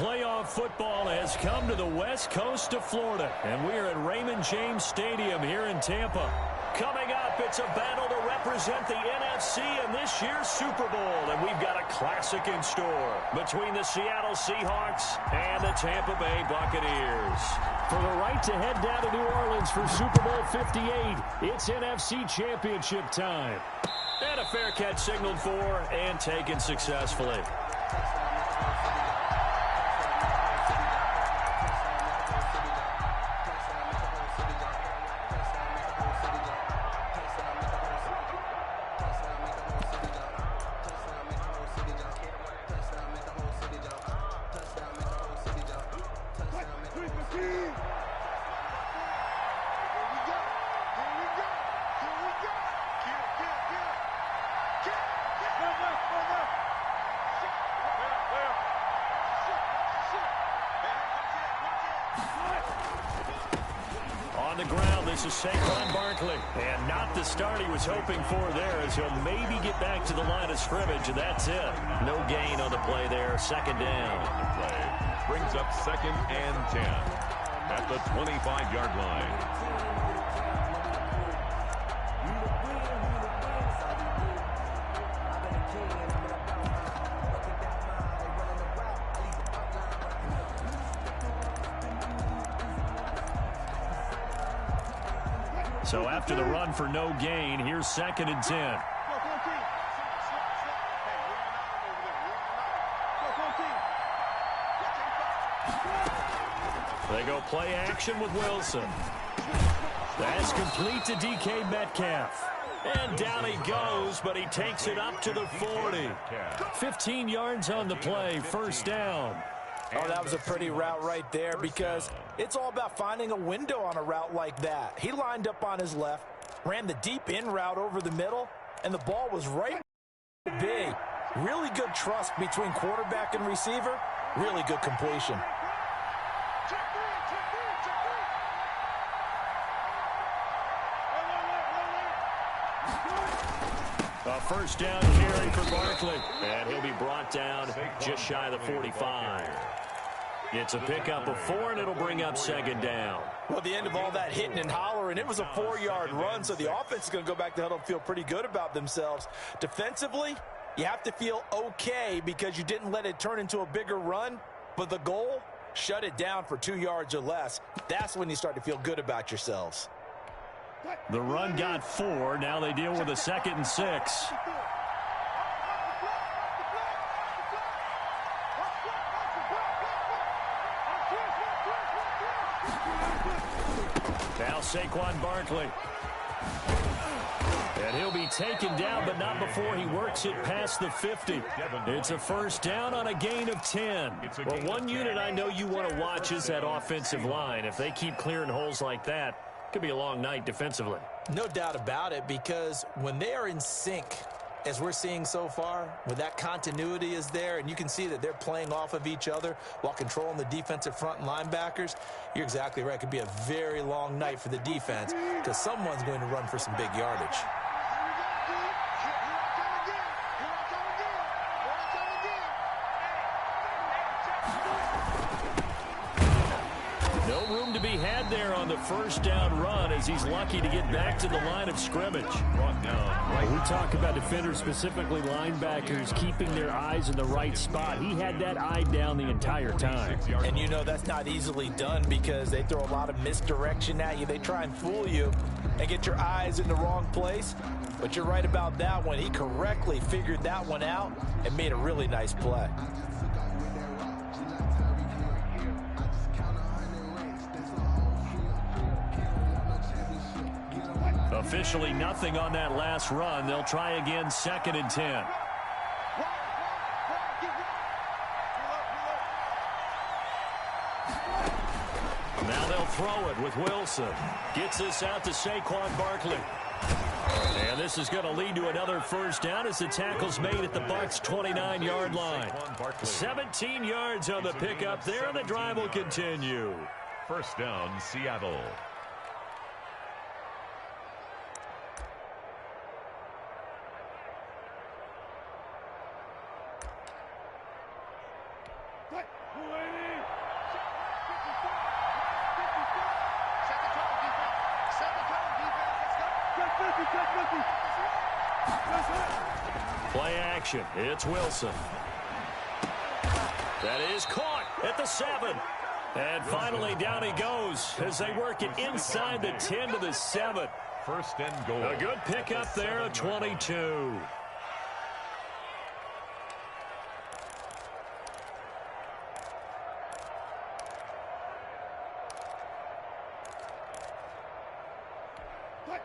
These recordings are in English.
playoff football has come to the west coast of Florida, and we're at Raymond James Stadium here in Tampa. Coming up, it's a battle to represent the NFC in this year's Super Bowl, and we've got a classic in store between the Seattle Seahawks and the Tampa Bay Buccaneers. For the right to head down to New Orleans for Super Bowl 58, it's NFC Championship time. And a fair catch signaled for and taken successfully. On the ground, this is Saquon Barkley. And not the start he was hoping for there, as he'll maybe get back to the line of scrimmage, and that's it. No gain on the play there, second down. The play brings up 2nd and 10 at the 25-yard line. So after the run for no gain, here's 2nd and 10. They go play action with Wilson. That's complete to DK Metcalf. And down he goes, but he takes it up to the 40. 15 yards on the play, first down. Oh, that was a pretty route right there, because it's all about finding a window on a route like that. He lined up on his left, ran the deep in route over the middle, and the ball was right big. Really good trust between quarterback and receiver. Really good completion. A first down carry for Barkley. And he'll be brought down just shy of the 45. It's a pickup of 4, and it'll bring up 2nd down. Well, the end of all that hitting and hollering, it was a 4-yard run, so the offense is going to go back to huddle and feel pretty good about themselves. Defensively, you have to feel okay because you didn't let it turn into a bigger run, but the goal, shut it down for 2 yards or less. That's when you start to feel good about yourselves. The run got 4. Now they deal with a 2nd and 6. Now Saquon Barkley. And he'll be taken down, but not before he works it past the 50. It's a first down on a gain of 10. Well, one unit I know you want to watch is that offensive line. If they keep clearing holes like that, could be a long night defensively. No doubt about it, because when they are in sync, as we're seeing so far, when that continuity is there and you can see that they're playing off of each other while controlling the defensive front and linebackers, you're exactly right. It could be a very long night for the defense because someone's going to run for some big yardage. No room to be had there on the first down run, as he's lucky to get back to the line of scrimmage. We talk about defenders, specifically linebackers, keeping their eyes in the right spot. He had that eye down the entire time. And you know that's not easily done because they throw a lot of misdirection at you. They try and fool you and get your eyes in the wrong place. But you're right about that one. He correctly figured that one out and made a really nice play. Officially nothing on that last run. They'll try again, 2nd and 10. Now they'll throw it with Wilson. Gets this out to Saquon Barkley. And this is going to lead to another first down as the tackle's made at the Bucs' 29-yard line. 17 yards on the pickup there, and the drive will continue. First down, Seattle. Play action. It's Wilson. That is caught at the 7. And finally down he goes as they work it inside the 10 to the 7. First and goal. A good pickup there of 22.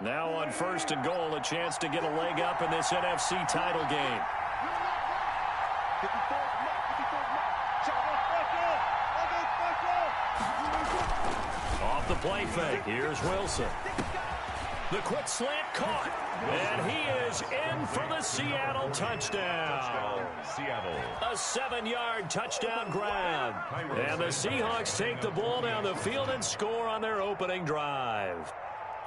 Now on first and goal, a chance to get a leg up in this NFC title game. Off the play fake. Here's Wilson. The quick slant caught. And he is in for the Seattle touchdown. Seattle. A 7-yard touchdown grab. And the Seahawks take the ball down the field and score on their opening drive.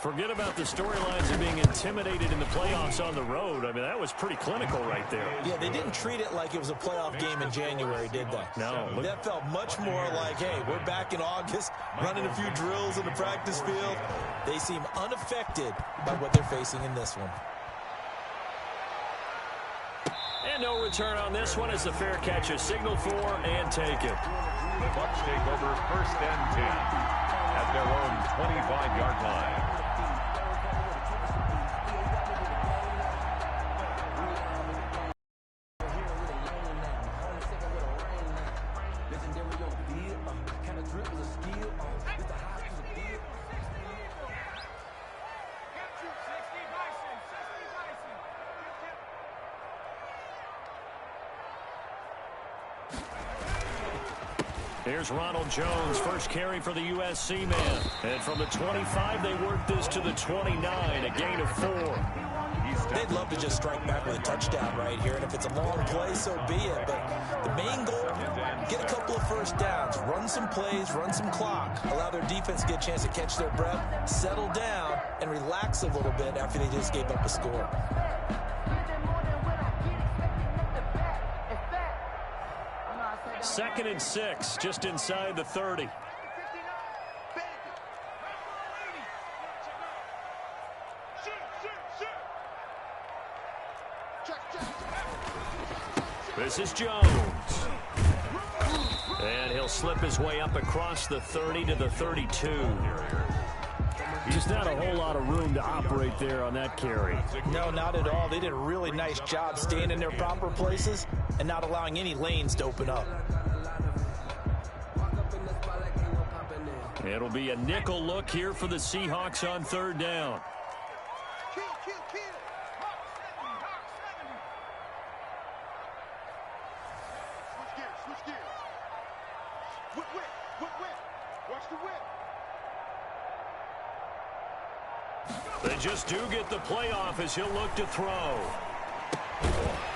Forget about the storylines of being intimidated in the playoffs on the road. I mean, that was pretty clinical right there. Yeah, they didn't treat it like it was a playoff game in January, did they? No. That felt much more like, hey, we're back in August, running a few drills in the practice field. They seem unaffected by what they're facing in this one. And no return on this one as the fair catch is signaled for and taken. The Bucs take over first and 10 at their own 25-yard line. Here's Ronald Jones, first carry for the USC man. And from the 25, they work this to the 29, a gain of 4. They'd love to just strike back with a touchdown right here, and if it's a long play, so be it. But the main goal, get a couple of first downs, run some plays, run some clock, allow their defense to get a chance to catch their breath, settle down, and relax a little bit after they just gave up a score. Second and 6, just inside the 30. This is Jones. And he'll slip his way up across the 30 to the 32. Just not a whole lot of room to operate there on that carry. No, not at all. They did a really nice job staying in their proper places and not allowing any lanes to open up. It'll be a nickel look here for the Seahawks on third down. They just do get the playoff as he'll look to throw.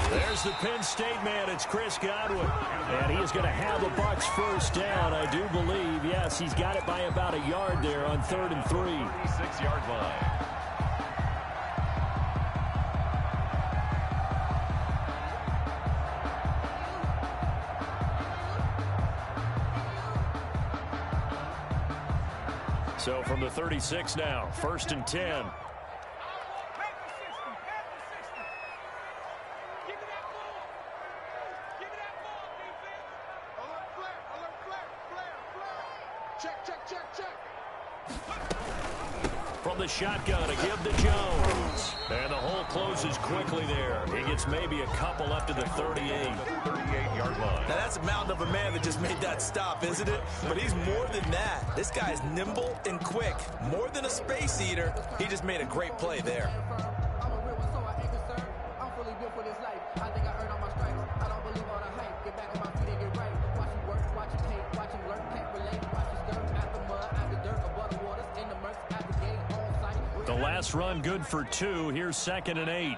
There's the Penn State man. It's Chris Godwin. And he is going to have the Bucs first down, I do believe. Yes, he's got it by about a yard there on 3rd and 3. 36-yard line. So from the 36 now, 1st and 10. From the shotgun, a give to Jones. And the hole closes quickly there. He gets maybe a couple up to the 38. 38-yard line. Now, that's a mountain of a man that just made that stop, isn't it? But he's more than that. This guy's nimble and quick. More than a space eater. He just made a great play there. The last run good for 2. Here's 2nd and 8.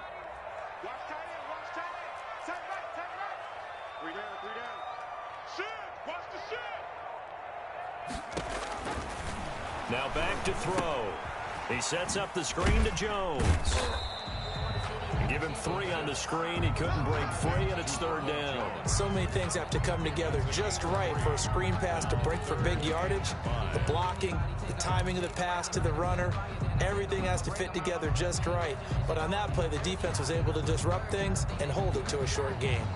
Now back to throw. He sets up the screen to Jones. Give him 3 on the screen. He couldn't break free, and it's 3rd down. So many things have to come together just right for a screen pass to break for big yardage. The blocking, the timing of the pass to the runner, everything has to fit together just right. But on that play, the defense was able to disrupt things and hold it to a short game.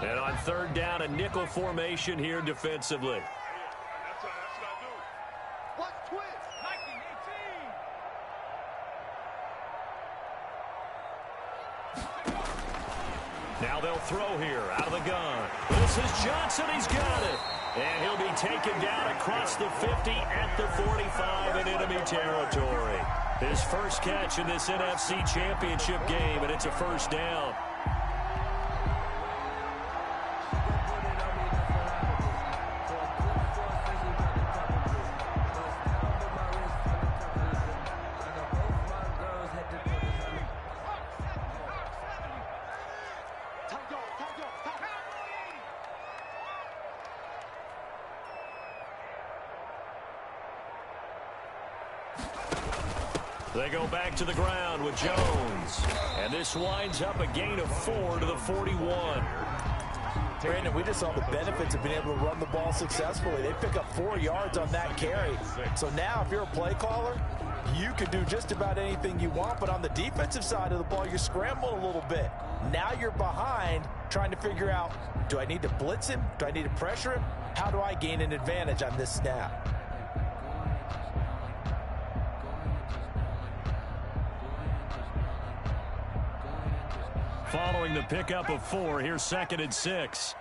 And on 3rd down, a nickel formation here defensively. Now they'll throw here out of the gun. This is Johnson. He's got it. And he'll be taken down across the 50 at the 45 in enemy territory. His first catch in this NFC Championship game, and it's a 1st down. They go back to the ground with Jones. And this winds up a gain of 4 to the 41. Brandon, we just saw the benefits of being able to run the ball successfully. They pick up 4 yards on that carry. So now if you're a play caller, you can do just about anything you want. But on the defensive side of the ball, you're scrambling a little bit. Now you're behind trying to figure out, do I need to blitz him? Do I need to pressure him? How do I gain an advantage on this snap? Following the pickup of 4, here's 2nd and 6.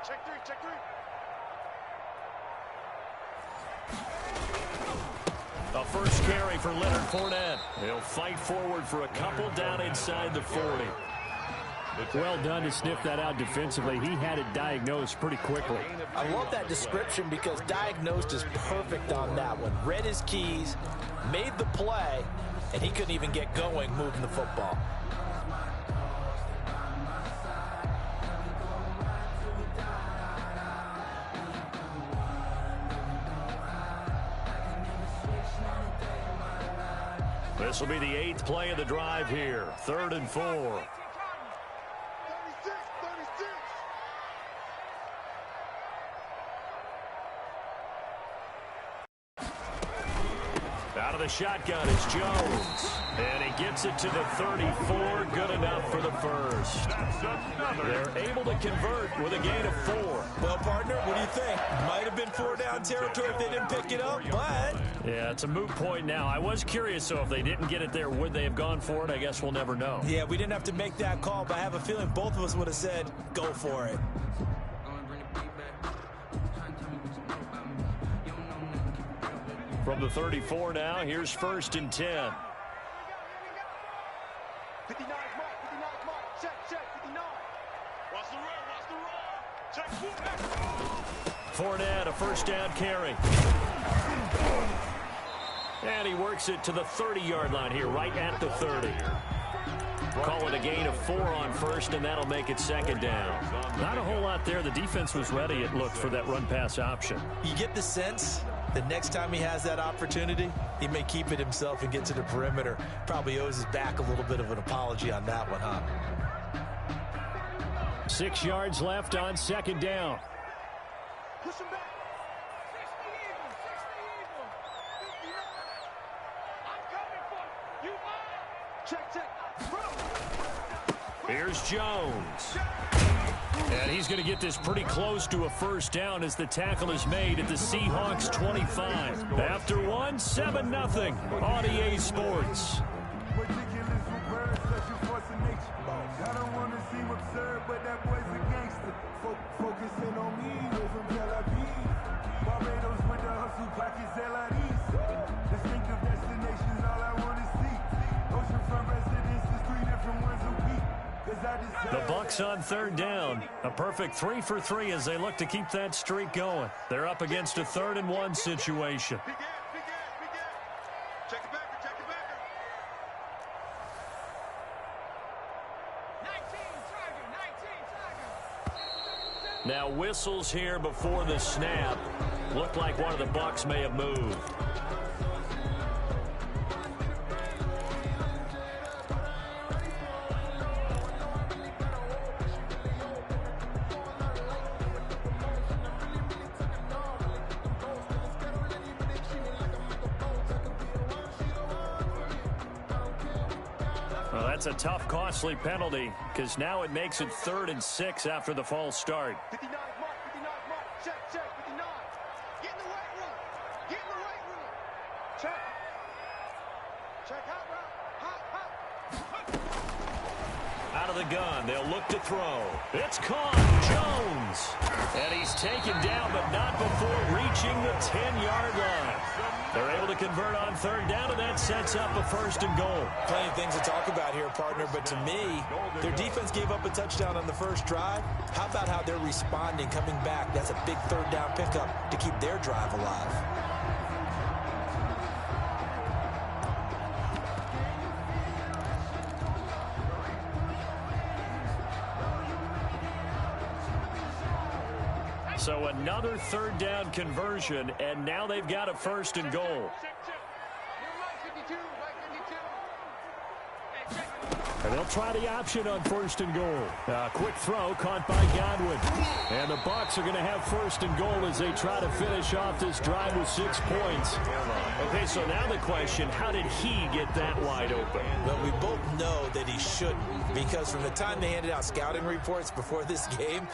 Check three. A first carry for Leonard Fournette. He'll fight forward for a couple down inside the 40. Well done to sniff that out defensively. He had it diagnosed pretty quickly. I love that description because diagnosed is perfect on that one. Read his keys, made the play, and he couldn't even get going moving the football. This will be the 8th play of the drive here. 3rd and 4. Out of the shotgun is Jones. And he gets it to the 34. Good enough for the first. They're able to convert with a gain of 4. Well, partner, what do you think? Might have been 4 down territory if they didn't pick it up, but... Yeah, it's a moot point now. I was curious, so if they didn't get it there, would they have gone for it? I guess we'll never know. Yeah, we didn't have to make that call, but I have a feeling both of us would have said, go for it. From the 34 now, here's 1st and 10. 59 mark, check, 59. Watch the run, check. Fournette, a 1st down carry. And he works it to the 30-yard line here, right at the 30. Call it a gain of 4 on 1st, and that'll make it 2nd down. Not a whole lot there. The defense was ready, it looked, for that run-pass option. You get the sense the next time he has that opportunity, he may keep it himself and get to the perimeter. Probably owes his back a little bit of an apology on that one, huh? 6 yards left on 2nd down. Push him back. 60 even. I'm coming for you. Here's Jones. And he's going to get this pretty close to a 1st down as the tackle is made at the Seahawks 25. After 1, 7-0 on EA Sports. I don't want to seem absurd, but that boy's a gangster. Focusing on me, we're from Tel Aviv. Barbados with the hustle, pockets LIDs. Distinctive destinations, all I want to see. Oceanfront residences, 3 different ones a week. The Bucs on 3rd down. A perfect 3 for 3 as they look to keep that streak going. They're up against a 3rd and 1 situation. Check it back. Now whistles here before the snap. Looked like one of the Bucs may have moved. Well, that's a tough, costly penalty because now it makes it 3rd and 6 after the false start. 59 mark, 59 mark. Check, 59. Get in the weight room. Get in the weight room. Check. Check, hot route. Hot. Out of the gun, they'll look to throw. It's caught. Jones. And he's taken down, but not before reaching the 10-yard line. They're able to convert on 3rd down, and that sets up a 1st and goal. Plenty of things to talk about here, partner, but to me, their defense gave up a touchdown on the first drive. How about how they're responding, coming back? That's a big 3rd down pickup to keep their drive alive. So another 3rd down conversion, and now they've got a 1st and goal. And they'll try the option on 1st and goal. Quick throw caught by Godwin. And the Bucs are going to have 1st and goal as they try to finish off this drive with 6 points. Okay, so now the question, how did he get that wide open? Well, we both know that he shouldn't, because from the time they handed out scouting reports before this game,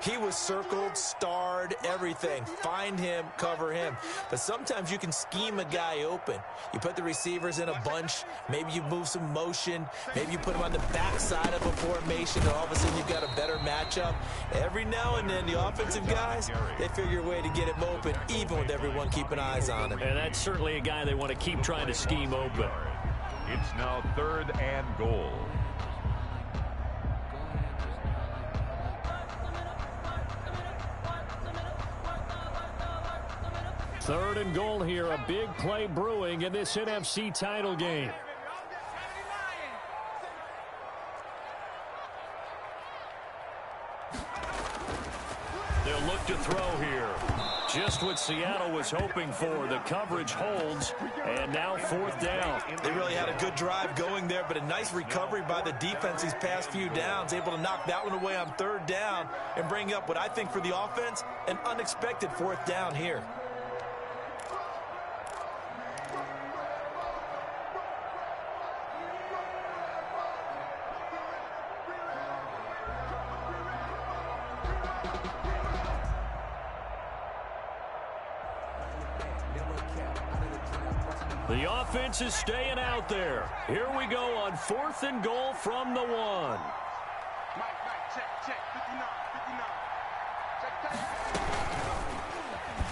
he was circled, starred, everything. Find him, cover him. But sometimes you can scheme a guy open. You put the receivers in a bunch. Maybe you move some motion. Maybe you put him on the backside of a formation, and all of a sudden you've got a better matchup. Every now and then, the offensive guys, they figure a way to get him open, even with everyone keeping eyes on him. And that's certainly a guy they want to keep trying to scheme open. It's now 3rd and goal. 3rd and goal here, a big play brewing in this NFC title game. They'll look to throw here. Just what Seattle was hoping for. The coverage holds, and now 4th down. They really had a good drive going there, but a nice recovery by the defense these past few downs, able to knock that one away on 3rd down and bring up what I think for the offense, an unexpected 4th down here. The offense is staying out there. Here we go on 4th and goal from the 1. Mike, check, 59.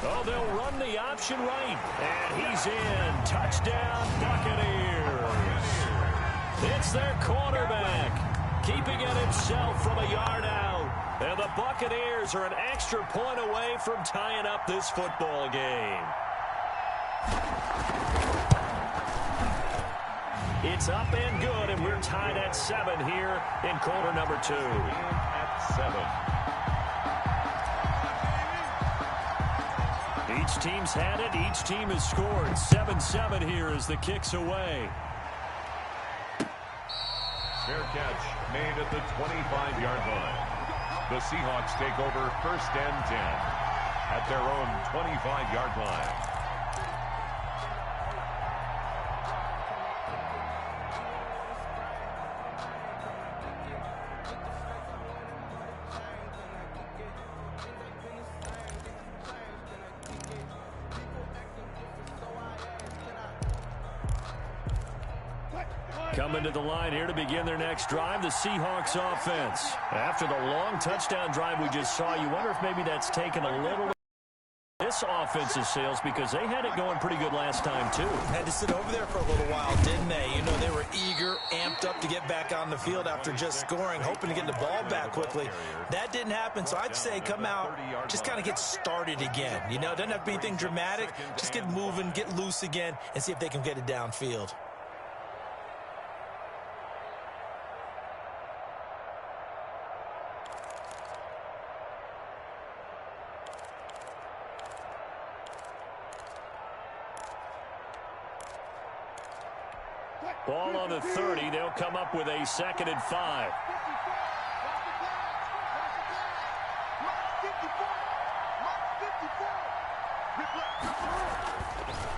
Oh, they'll run the option right. And he's in. Touchdown, Buccaneers. It's their quarterback, keeping it himself from a yard out. And the Buccaneers are an extra point away from tying up this football game. It's up and good, and we're tied at 7 here in quarter number 2. At 7. Each team's had it. Each team has scored. 7-7 here as the kick's away. Fair catch made at the 25-yard line. The Seahawks take over 1st and 10 at their own 25-yard line. Coming to the line here to begin their next drive, the Seahawks offense. After the long touchdown drive we just saw, you wonder if maybe that's taken a little this offense's sales, because they had it going pretty good last time too. Had to sit over there for a little while, didn't they? You know, they were eager, amped up to get back on the field after just scoring, hoping to get the ball back quickly. That didn't happen, so I'd say come out, just kind of get started again. You know, it doesn't have to be anything dramatic. Just get moving, get loose again, and see if they can get it downfield. Ball on the 30. They'll come up with a 2nd and 5.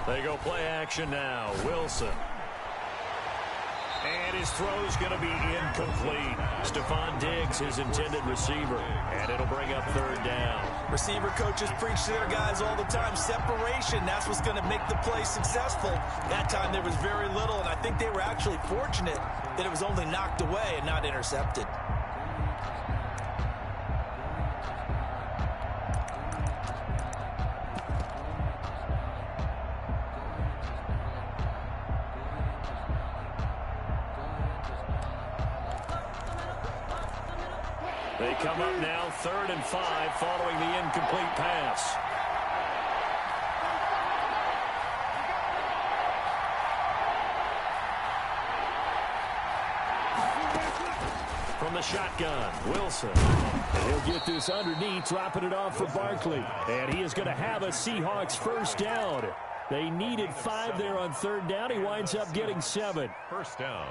They go play action now. Wilson. And his throw's going to be incomplete. Stephon Diggs, his intended receiver. And it'll bring up 3rd down. Receiver coaches preach to their guys all the time. Separation, that's what's going to make the play successful. That time there was very little, and I think they were actually fortunate that it was only knocked away and not intercepted. They come up now 3rd and 5 following the incomplete pass. From the shotgun, Wilson. And he'll get this underneath, dropping it off for Barkley. And he is going to have a Seahawks 1st down. They needed 5 there on 3rd down. He winds up getting 7. 1st down.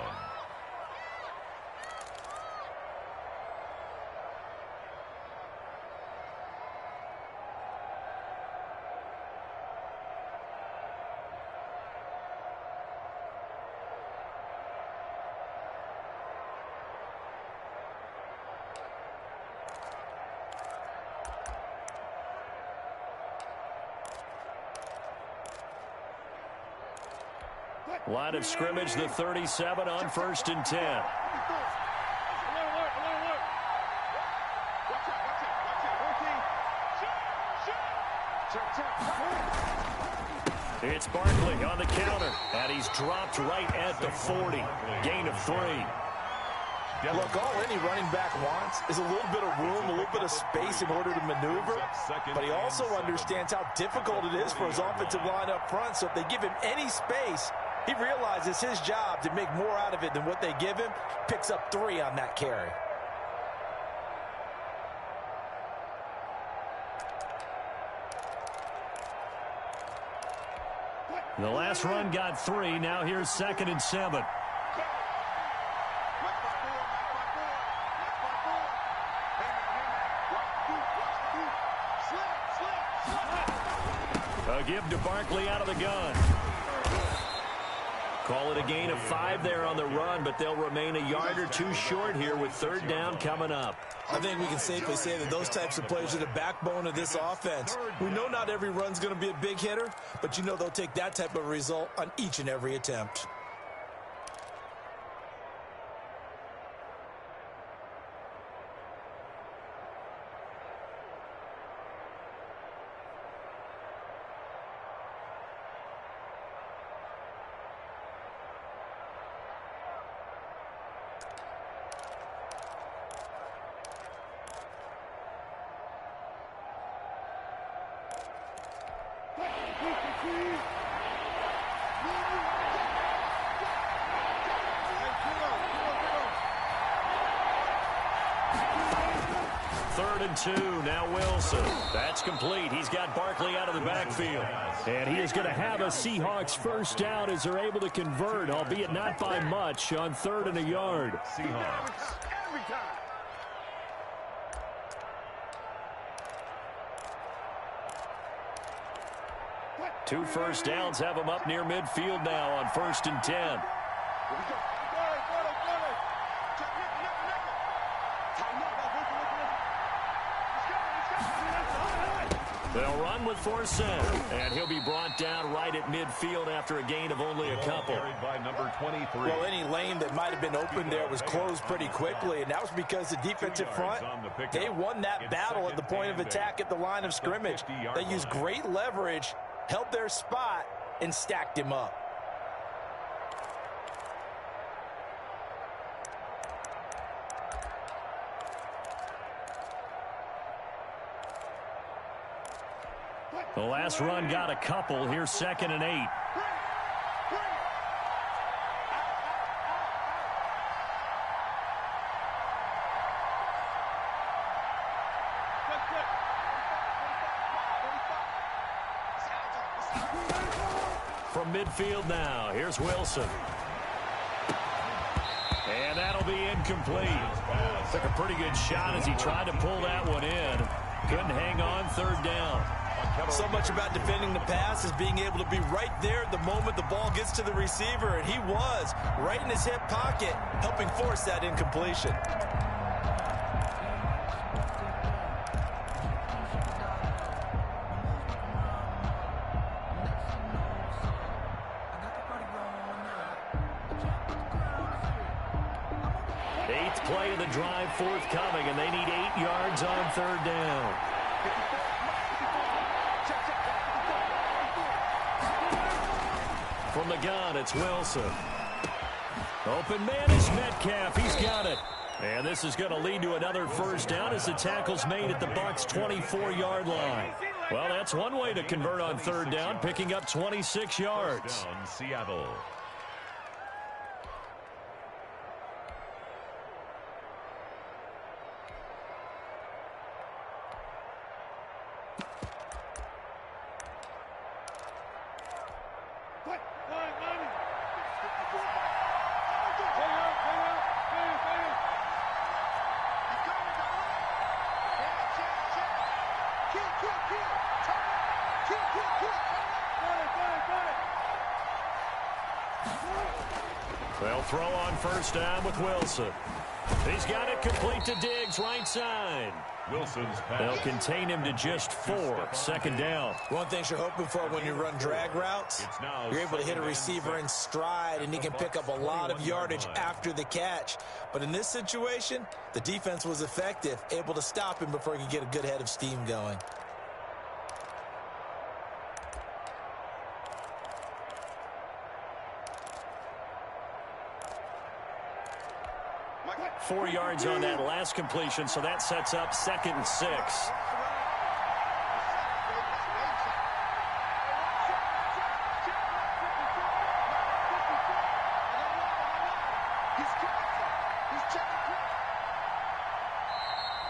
Line of scrimmage, the 37 on 1st and 10. It's Barkley on the counter, and he's dropped right at the 40. Gain of 3. Look, all any running back wants is a little bit of room, a little bit of space in order to maneuver. But he also understands how difficult it is for his offensive line up front. So if they give him any space, he realizes his job to make more out of it than what they give him. Picks up 3 on that carry. The last run got 3. Now here's 2nd and 7. A give to Barkley out of the gun. Call it a gain of 5 there on the run, but they'll remain a yard or 2 short here with 3rd down coming up. I think we can safely say that those types of plays are the backbone of this offense. We know not every run's going to be a big hitter, but you know they'll take that type of result on each and every attempt. Third and 2, now Wilson. That's complete. He's got Barkley out of the backfield. And he is going to have a Seahawks 1st down as they're able to convert, albeit not by much, on 3rd and a yard. Seahawks. Every time. Two first downs have them up near midfield now on 1st and 10. They'll run with 4 center, and he'll be brought down right at midfield after a gain of only a couple. By number 23. Well, any lane that might have been open there was closed pretty quickly, and that was because the defensive front, they won that battle at the point of attack at the line of scrimmage. They used great leverage, held their spot, and stacked him up. The last run got a couple. Here's 2nd and 8. From midfield now, here's Wilson. And that'll be incomplete. Took a pretty good shot as he tried to pull that one in. Couldn't hang on, third down. So much about defending the pass is being able to be right there at the moment the ball gets to the receiver, and he was right in his hip pocket, helping force that incompletion. Eighth play of the drive forthcoming, and they need 8 yards on third down. From the gun, it's Wilson. Open man is Metcalf. He's got it. And this is going to lead to another first down as the tackle's made at the Bucs' 24-yard line. Well, that's one way to convert on third down, picking up 26 yards. Down, Seattle. They'll throw on first down with Wilson. He's got it complete to Diggs, right side. Wilson's pass. They'll contain him to just 4. Second down. One thing you're hoping for when you run drag routes, you're able to hit a receiver in stride, and he can pick up a lot of yardage after the catch. But in this situation, the defense was effective, able to stop him before he could get a good head of steam going. Four yards on that last completion, so that sets up 2nd and 6.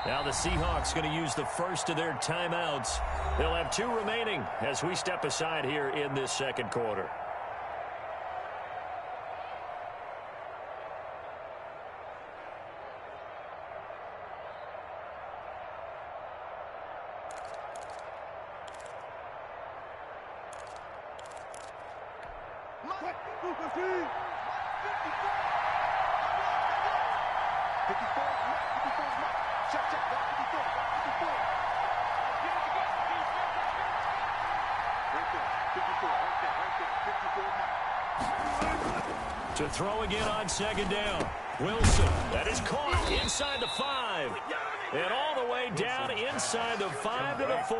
Now the Seahawks going to use the first of their timeouts. They'll have 2 remaining as we step aside here in this second quarter. To throw again on second down. Wilson, that is caught inside the 5. And all the way down inside the 5 to the 4.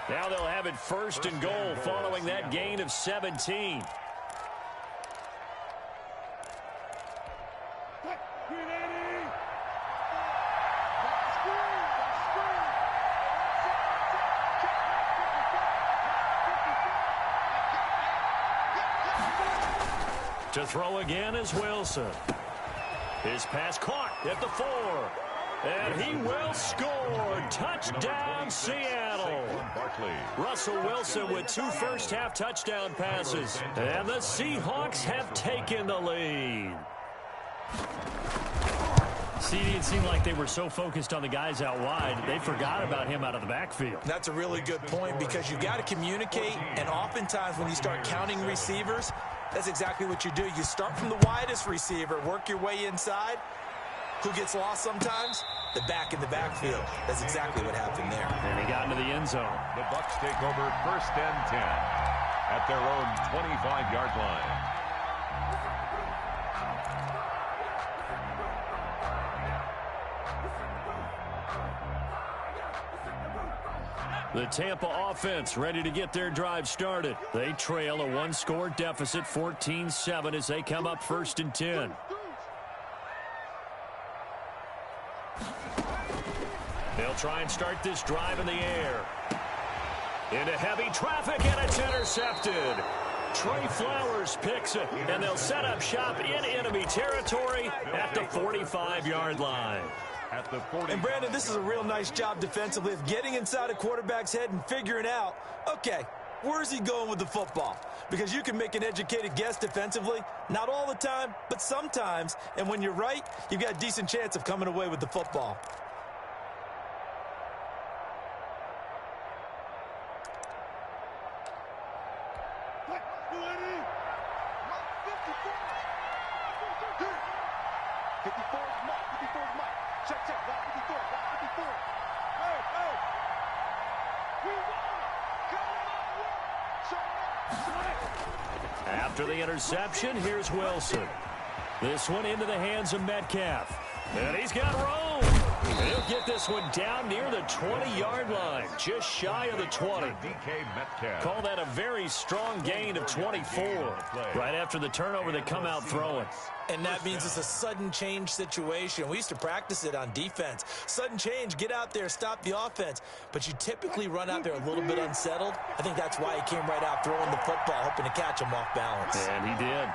Now they'll have it 1st and goal following that gain of 17. To throw again is Wilson. His pass caught at the 4. And he will score. Touchdown, Seattle. Russell Wilson with 2 first-half touchdown passes. And the Seahawks have taken the lead. See, it seemed like they were so focused on the guys out wide, they forgot about him out of the backfield. That's a really good point because you got to communicate, and oftentimes when you start counting receivers, that's exactly what you do. You start from the widest receiver, work your way inside. Who gets lost sometimes? The back in the backfield. That's exactly what happened there. And he got into the end zone. The Bucs take over 1st and 10 at their own 25-yard line. The Tampa offense ready to get their drive started. They trail a 1-score deficit, 14-7, as they come up 1st and 10. They'll try and start this drive in the air. Into heavy traffic, and it's intercepted. Trey Flowers picks it, and they'll set up shop in enemy territory at the 45-yard line. And, Brandon, this is a real nice job defensively of getting inside a quarterback's head and figuring out, okay, where's he going with the football? Because you can make an educated guess defensively, not all the time, but sometimes. And when you're right, you've got a decent chance of coming away with the football. After the interception, here's Wilson. This one into the hands of Metcalf. And he's got room. He'll get this one down near the 20-yard line, just shy of the 20. Call that a very strong gain of 24. Right after the turnover, they come out throwing. And that means it's a sudden change situation. We used to practice it on defense. Sudden change, get out there, stop the offense. But you typically run out there a little bit unsettled. I think that's why he came right out throwing the football, hoping to catch him off balance. And he did.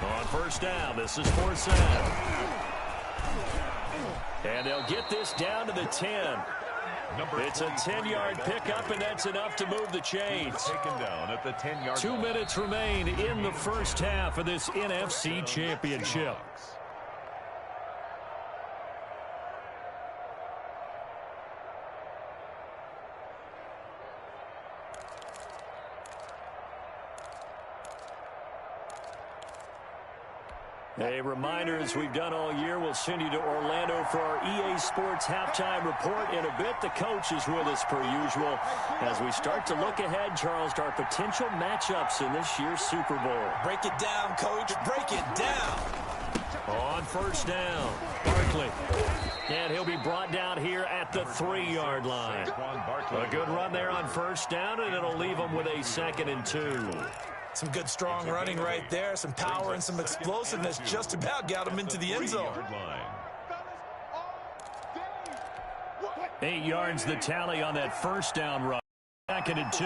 On first down, this is for Sam. And they'll get this down to the 10. It's a 10-yard pickup, and that's enough to move the chains. Taken down at the 10-yard 2 minutes remain in the first half of this NFC Championship. A reminder, as we've done all year, we'll send you to Orlando for our EA Sports halftime report. In a bit, the coach is with us per usual as we start to look ahead, Charles, to our potential matchups in this year's Super Bowl. Break it down, Coach. Break it down. On first down, Barkley. And he'll be brought down here at the 3-yard line. A good run there on first down, and it'll leave him with a 2nd and 2. Some good, strong running right there. Some power and some explosiveness just about got him into the end zone. 8 yards the tally on that first down run. 2nd and 2.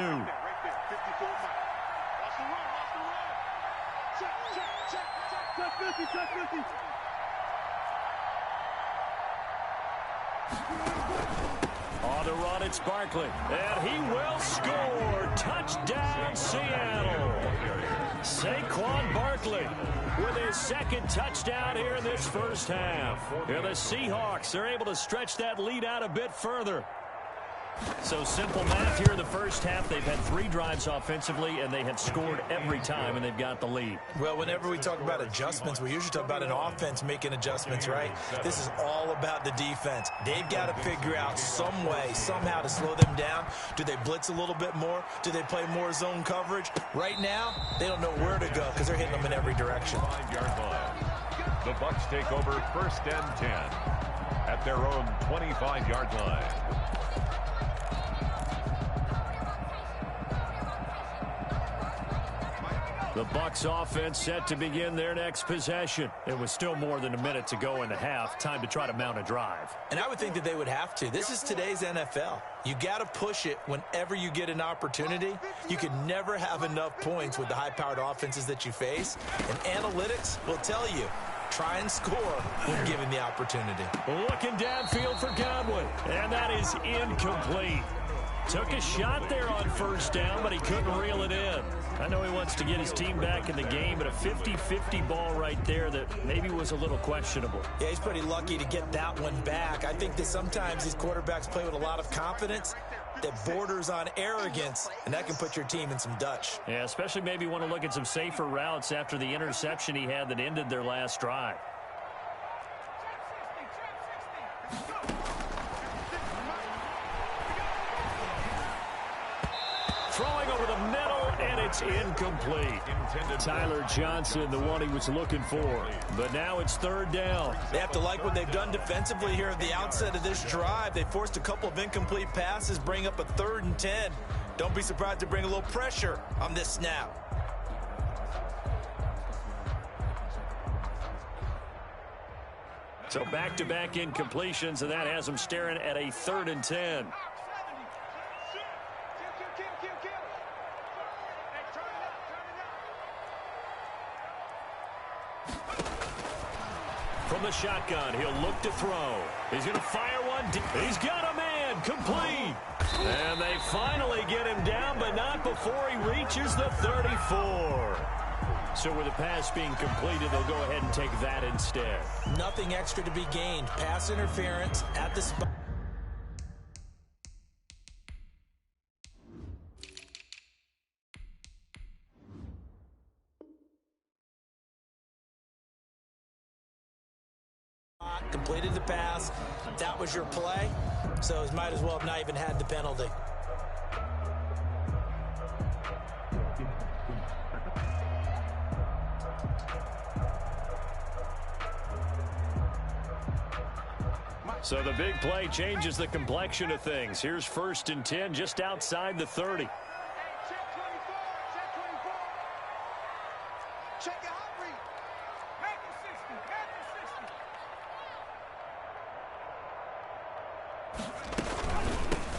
On the run, it's Barkley. And he will score. Touchdown, Seattle. Saquon Barkley with his 2nd touchdown here in this first half. And the Seahawks are able to stretch that lead out a bit further. So simple math here in the first half. They've had 3 drives offensively, and they have scored every time, and they've got the lead. Well, whenever we talk about adjustments, we usually talk about an offense making adjustments, right? This is all about the defense. They've got to figure out some way, somehow to slow them down. Do they blitz a little bit more? Do they play more zone coverage? Right now, they don't know where to go because they're hitting them in every direction. 5-yard line. The Bucs take over 1st and 10 at their own 25-yard line. The Bucs offense set to begin their next possession. It was still more than a minute to go in the half. Time to try to mount a drive. And I would think that they would have to. This is today's NFL. You got to push it whenever you get an opportunity. You can never have enough points with the high-powered offenses that you face. And analytics will tell you, try and score when given the opportunity. Looking downfield for Godwin. And that is incomplete. Took a shot there on first down, but he couldn't reel it in. I know he wants to get his team back in the game, but a 50-50 ball right there that maybe was a little questionable. Yeah, he's pretty lucky to get that one back. I think that sometimes these quarterbacks play with a lot of confidence that borders on arrogance, and that can put your team in some Dutch. Yeah, especially maybe want to look at some safer routes after the interception he had that ended their last drive. Throwing over the middle, and it's incomplete. Tyler Johnson, the one he was looking for. But now it's 3rd down. They have to like what they've done defensively here at the outset of this drive. They forced a couple of incomplete passes, bring up a 3rd and 10. Don't be surprised to bring a little pressure on this snap. So back-to-back incompletions, and that has them staring at a 3rd and 10. From the shotgun, he'll look to throw. He's going to fire one. He's got a man. again, complete. And they finally get him down, but not before he reaches the 34. So with the pass being completed, they'll go ahead and take that instead. Nothing extra to be gained. Pass interference at the spot. Completed the pass. That was your play. So it might as well have not even had the penalty. So the big play changes the complexion of things. Here's 1st and 10 just outside the 30. Check 24. Check 24. Check your hot read. Make it 60. Make it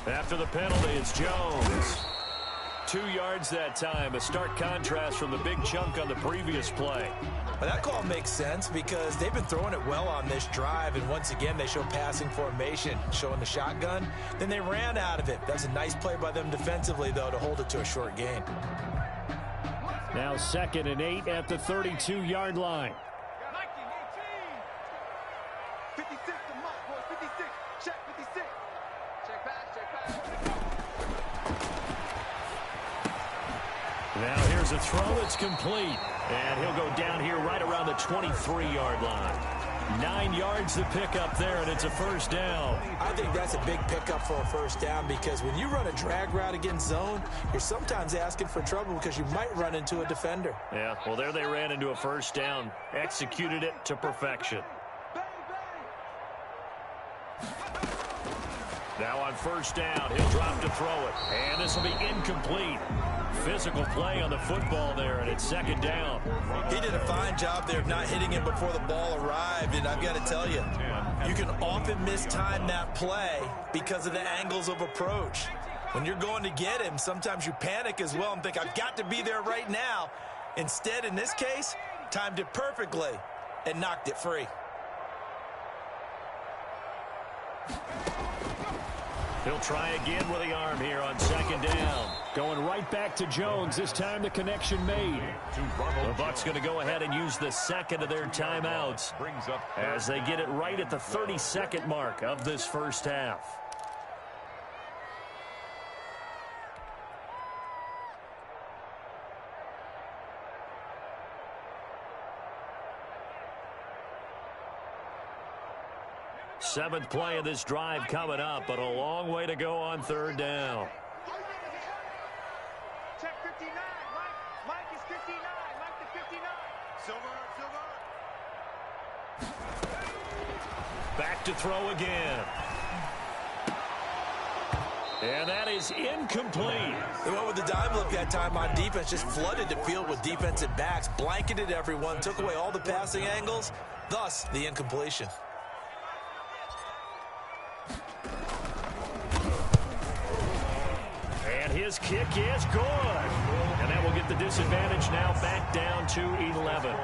60. After the penalty, it's Jones. 2 yards that time. A stark contrast from the big chunk on the previous play. Well, that call makes sense because they've been throwing it well on this drive, and once again they show passing formation, showing the shotgun. Then they ran out of it. That's a nice play by them defensively, though, to hold it to a short gain. Now 2nd and 8 at the 32-yard line. 56 to Mike, boys. 56. Check 56. Check pass. Check pass. Now here's a throw that's complete. And he'll go down here right around the 23-yard line. 9 yards to pick up there, and it's a 1st down. I think that's a big pickup for a 1st down because when you run a drag route against zone, you're sometimes asking for trouble because you might run into a defender. Yeah, well, there they ran into a 1st down. Executed it to perfection. Now on 1st down, he'll drop to throw it. And this will be incomplete. Physical play on the football there, and it's 2nd down. He did a fine job there of not hitting him before the ball arrived, and I've got to tell you, you can often mistime that play because of the angles of approach. When you're going to get him, sometimes you panic as well and think, I've got to be there right now. Instead, in this case, timed it perfectly and knocked it free. He'll try again with the arm here on 2nd down. Going right back to Jones. This time the connection made. The Bucs going to go ahead and use the 2nd of their timeouts as they get it right at the 32nd mark of this 1st half. Seventh play of this drive coming up, but a long way to go on 3rd down. Check 59. Mike is 59. Mike to 59. Silver. Back to throw again. And that is incomplete. They went with the dime look that time on defense, just flooded the field with defensive backs, blanketed everyone, took away all the passing angles, thus the incompletion. His kick is good. And that will get the disadvantage now back down to 11.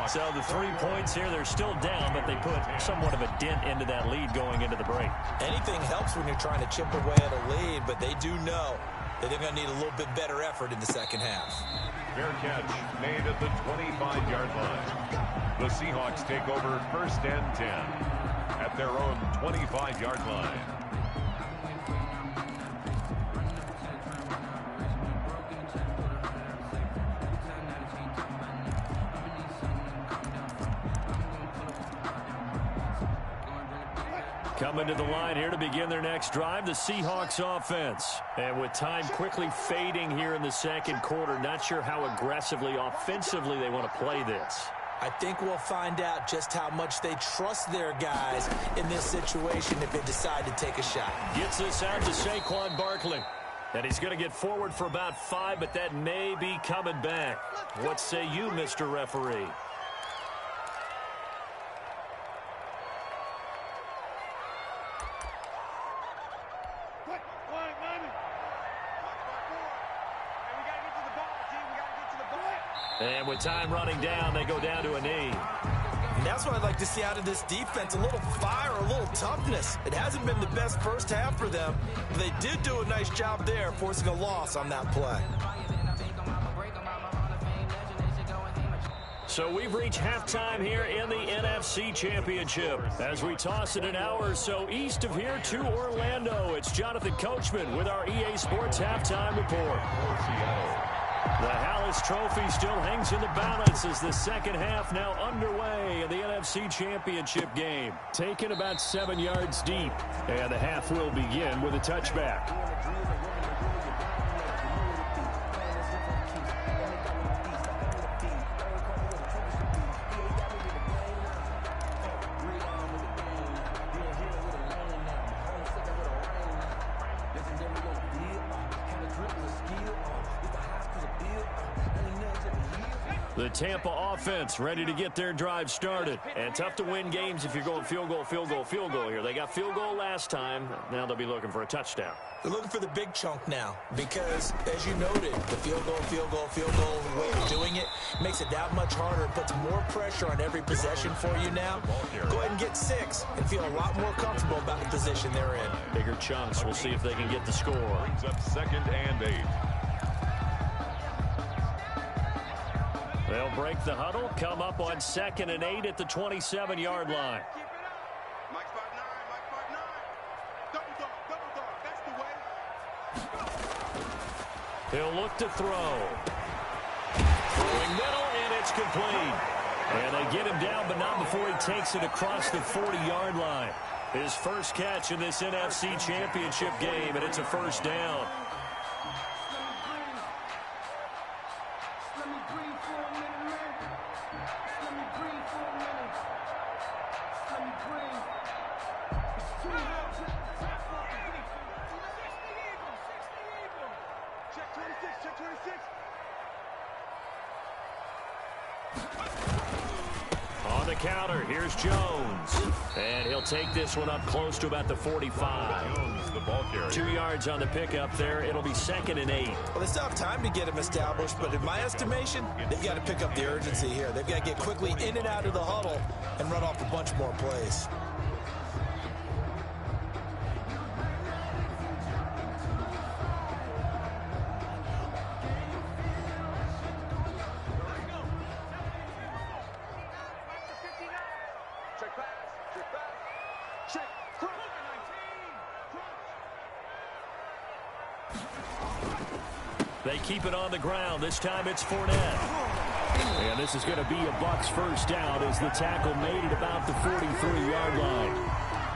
So the 3 points here, they're still down, but they put somewhat of a dent into that lead going into the break. Anything helps when you're trying to chip away at a lead, but they do know that they're going to need a little bit better effort in the 2nd half. Fair catch made at the 25-yard line. The Seahawks take over 1st and 10 at their own 25-yard line. Coming to the line here to begin their next drive, the Seahawks offense. And with time quickly fading here in the 2nd quarter, not sure how aggressively, offensively they want to play this. I think we'll find out just how much they trust their guys in this situation if they decide to take a shot. Gets this out to Saquon Barkley. And he's going to get forward for about 5, but that may be coming back. What say you, Mr. Referee? And with time running down, they go down to a knee. And that's what I'd like to see out of this defense, a little fire, a little toughness. It hasn't been the best first half for them, but they did do a nice job there, forcing a loss on that play. So we've reached halftime here in the NFC Championship. As we toss it an hour or so east of here to Orlando, it's Jonathan Coachman with our EA Sports Halftime Report. The Hallis Trophy still hangs in the balance as the second half now underway in the NFC Championship game. Taken about 7 yards deep, and the half will begin with a touchback. The Tampa offense ready to get their drive started. And tough to win games if you're going field goal, field goal, field goal here. They got field goal last time. Now they'll be looking for a touchdown. They're looking for the big chunk now because, as you noted, the field goal, field goal, field goal way of doing it makes it that much harder. It puts more pressure on every possession for you now. Go ahead and get 6 and feel a lot more comfortable about the position they're in. Bigger chunks. We'll see if they can get the score. Brings up 2nd and 8. They'll break the huddle, come up on 2nd and 8 at the 27-yard line. Keep it up. Mike spot 9, Mike spot 9. Double dog, that's the way. He'll look to throw. Throwing middle, and it's complete. And they get him down, but not before he takes it across the 40-yard line. His first catch in this NFC Championship game, and it's a first down. On the counter, here's Jones. And he'll take this one up close to about the 45. Jones, the ball carrier. 2 yards on the pickup there. It'll be 2nd and 8. Well, they still have time to get him established, but in my estimation, they've got to pick up the urgency here. They've got to get quickly in and out of the huddle and run off a bunch more plays. They keep it on the ground. This time it's Fournette. And this is going to be a Bucs first down as the tackle made it about the 43-yard line.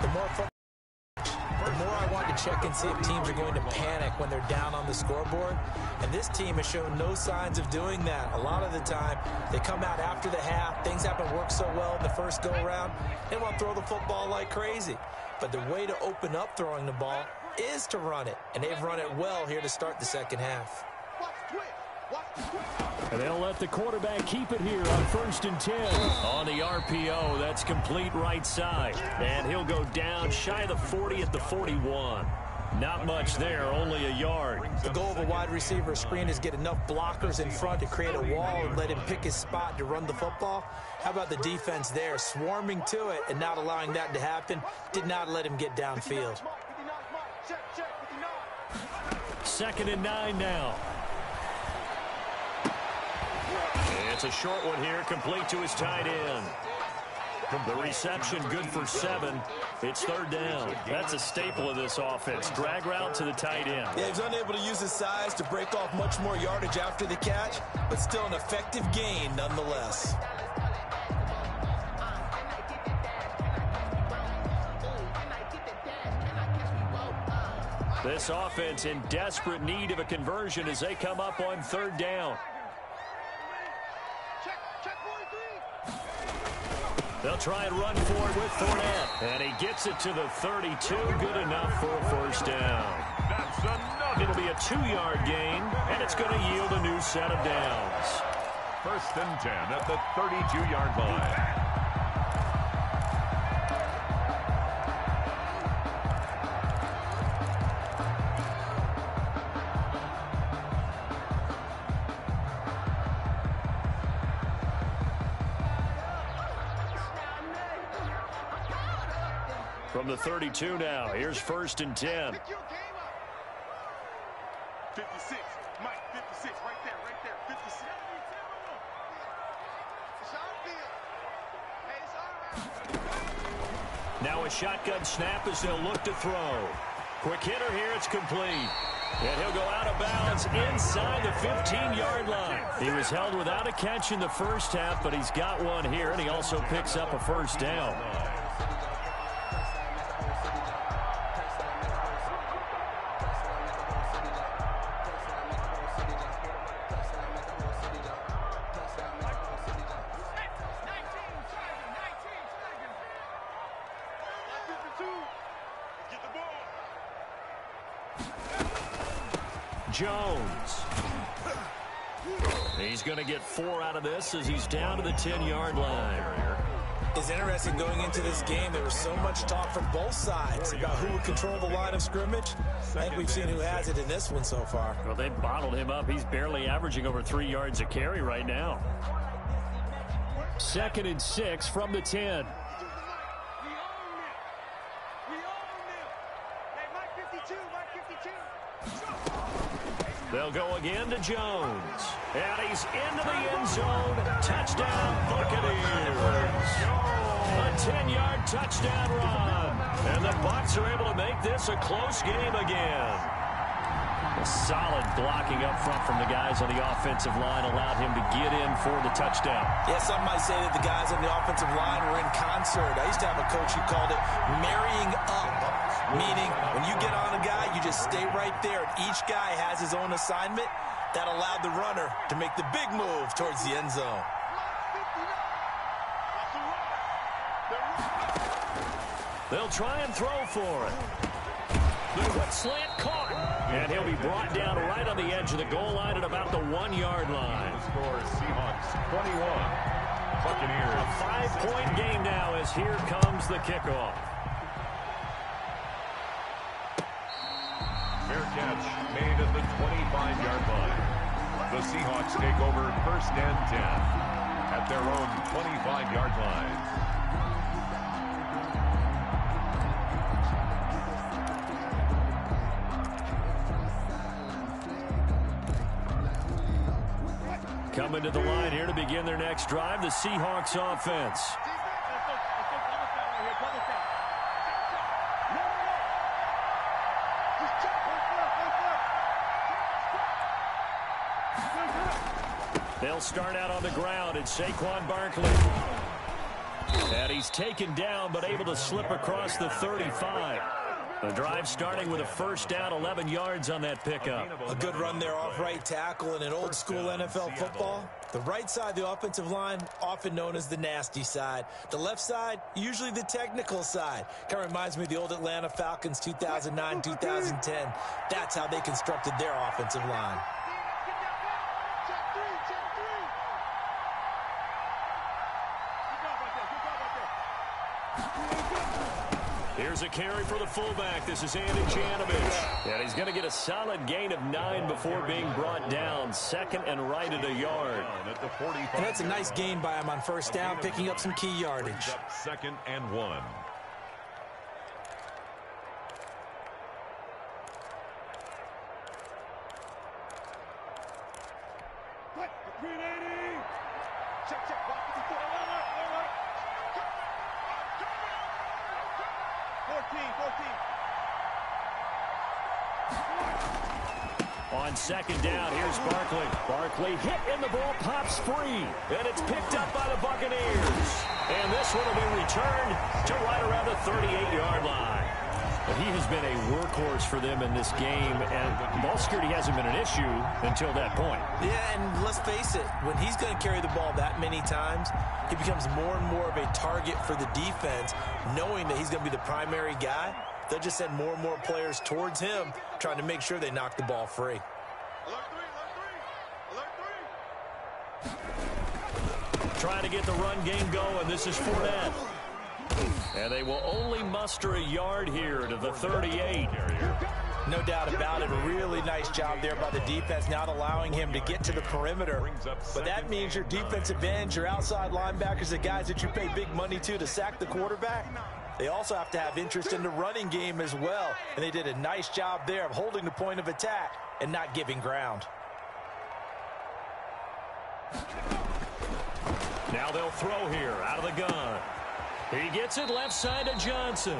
The more I want to check and see if teams are going to panic when they're down on the scoreboard. And this team has shown no signs of doing that. A lot of the time, they come out after the half. Things haven't worked so well in the first go-around. They want to throw the football like crazy. But the way to open up throwing the ball is to run it. And they've run it well here to start the second half. And they'll let the quarterback keep it here on 1st and 10. On the RPO, that's complete right side. And he'll go down shy of the 40 at the 41. Not much there, only a yard. The goal of a wide receiver screen is get enough blockers in front to create a wall and let him pick his spot to run the football. How about the defense there, swarming to it and not allowing that to happen? Did not let him get downfield. 2nd and 9 now. It's a short one here, complete to his tight end. The reception good for 7. It's 3rd down. That's a staple of this offense. Drag route to the tight end. Yeah, he's unable to use his size to break off much more yardage after the catch, but still an effective gain nonetheless. This offense in desperate need of a conversion as they come up on 3rd down. They'll try and run for it with Fournette. And he gets it to the 32. Good enough for a first down. That's another. It'll be a 2-yard gain, and it's going to yield a new set of downs. 1st and 10 at the 32-yard line. From the 32 now, here's 1st and 10. 56, Mike, 56, right there, 56. It's our field. Hey, it's all right. Now a shotgun snap as they'll look to throw. Quick hitter here, it's complete. And he'll go out of bounds inside the 15-yard line. He was held without a catch in the first half, but he's got one here, and he also picks up a first down. Jones. He's going to get 4 out of this as he's down to the 10-yard line. It's interesting going into this game. There was so much talk from both sides about who would control the line of scrimmage. I think we've seen who has it in this one so far. Well, they bottled him up. He's barely averaging over 3 yards a carry right now. 2nd and 6 from the 10. They'll go again to Jones. And he's into the end zone. Touchdown, Buccaneers. A 10-yard touchdown run. And the Bucs are able to make this a close game again. A solid blocking up front from the guys on the offensive line allowed him to get in for the touchdown. Yeah, some might say that the guys on the offensive line were in concert. I used to have a coach who called it marrying up, meaning when you get on a guy, you just stay right there. And each guy has his own assignment. That allowed the runner to make the big move towards the end zone. They'll try and throw for it. The quick slant caught. And he'll be brought down right on the edge of the goal line at about the 1-yard line. The score is Seahawks 21, Buccaneers. A 5-point game now as here comes the kickoff. Fair catch made at the 25-yard line. The Seahawks take over 1st and 10 at their own 25-yard line. Coming to the line here to begin their next drive, the Seahawks offense. They'll start out on the ground, and Saquon Barkley. And he's taken down, but able to slip across the 35. The drive starting with a first down, 11 yards on that pickup. A good run there off right tackle. In an old school NFL football, the right side of the offensive line, often known as the nasty side. The left side, usually the technical side. Kind of reminds me of the old Atlanta Falcons 2009, 2010. That's how they constructed their offensive line. Here's a carry for the fullback. This is Andy Janovich. And he's going to get a solid gain of 9 before being brought down. 2nd and right at a yard. And that's a nice gain by him on first down, picking up some key yardage. 2nd and 1. On 2nd down, here's Barkley. Barkley hit and the ball pops free. And it's picked up by the Buccaneers. And this one will be returned to right around the 38-yard line. But he has been a workhorse for them in this game, and ball security hasn't been an issue until that point. Yeah, and let's face it, when he's going to carry the ball that many times, he becomes more and more of a target for the defense, knowing that he's going to be the primary guy. They'll just send more and more players towards him, trying to make sure they knock the ball free. Trying to get the run game going. This is Fournette. And they will only muster a yard here to the 38. No doubt about it. A really nice job there by the defense, not allowing him to get to the perimeter. But that means your defensive ends, your outside linebackers, the guys that you pay big money to sack the quarterback, They also have to have interest in the running game as well. And they did a nice job there of holding the point of attack and not giving ground. Now they'll throw here out of the gun. He gets it left side to Johnson.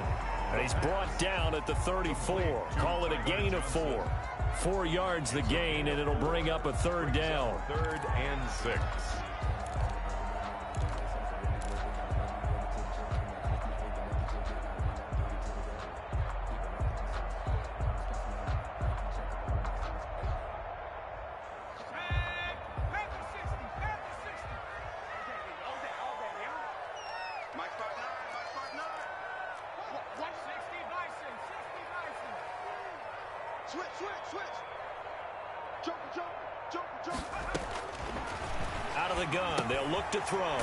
And he's brought down at the 34. Call it a gain of 4. 4 yards the gain, and it'll bring up a 3rd down. 3rd and 6. Out of the gun, they'll look to throw.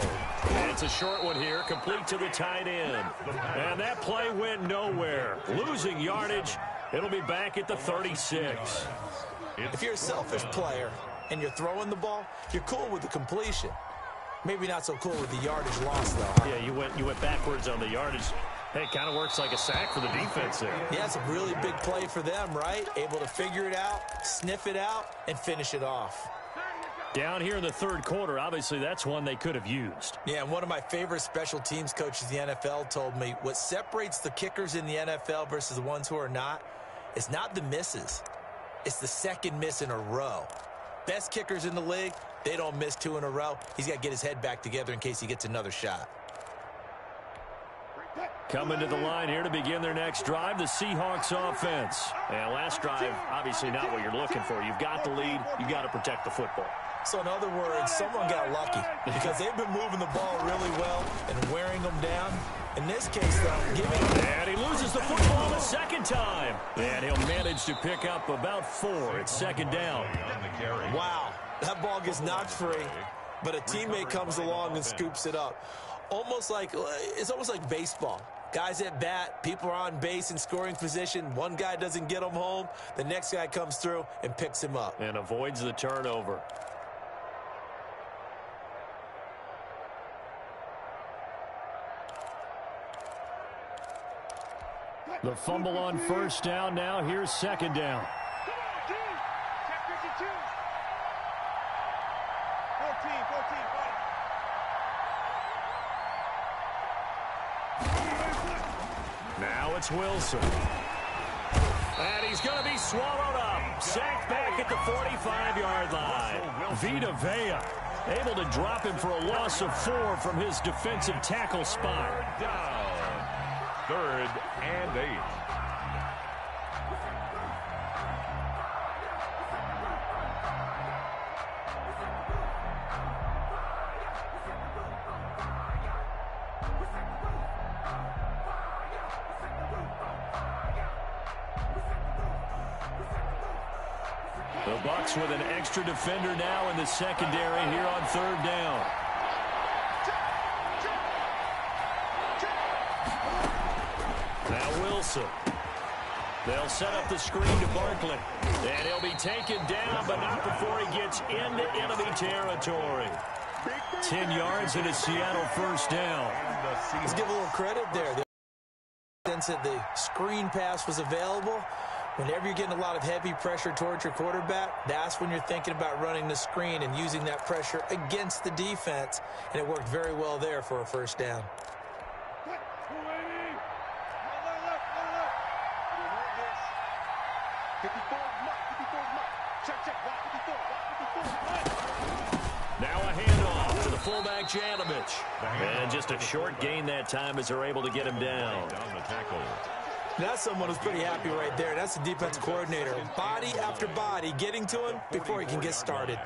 And it's a short one here, complete to the tight end. And that play went nowhere. Losing yardage, it'll be back at the 36. If you're a selfish player and you're throwing the ball, you're cool with the completion. Maybe not so cool with the yardage loss, though. Yeah, you went backwards on the yardage. Hey, it kind of works like a sack for the defense there. Yeah, it's a really big play for them, right? Able to figure it out, sniff it out, and finish it off. Down here in the 3rd quarter, obviously that's one they could have used. Yeah, and one of my favorite special teams coaches in the NFL told me what separates the kickers in the NFL versus the ones who are not is not the misses. It's the second miss in a row. Best kickers in the league, they don't miss 2 in a row. He's got to get his head back together in case he gets another shot. Coming to the line here to begin their next drive, the Seahawks offense. And last drive, obviously not what you're looking for. You've got the lead. You've got to protect the football. So in other words, someone got lucky because they've been moving the ball really well and wearing them down. In this case, though, and he loses the football the second time. And he'll manage to pick up about 4. It's 2nd down. Wow, that ball gets knocked free, but a teammate comes along and scoops it up. It's almost like baseball. Guys at bat, people are on base in scoring position. One guy doesn't get him home. The next guy comes through and picks him up. And avoids the turnover. The fumble on 1st down. Now here's 2nd down. Now it's Wilson. And he's going to be swallowed up. Sacked back at the 45-yard line. Vita Vea able to drop him for a loss of 4 from his defensive tackle spot. Down. 3rd and 8. The Bucs with an extra defender now in the secondary here on 3rd down. Now Wilson. They'll set up the screen to Barkley. And he'll be taken down, but not before he gets into enemy territory. 10 yards and a Seattle 1st down. Let's give a little credit there. Since the screen pass was available, whenever you're getting a lot of heavy pressure towards your quarterback, that's when you're thinking about running the screen and using that pressure against the defense. And it worked very well there for a 1st down. Now a handoff to the fullback, Janovich. And just a short gain that time as they're able to get him down. That's someone who's pretty happy right there. That's the defense coordinator. Body after body getting to him before he can get started.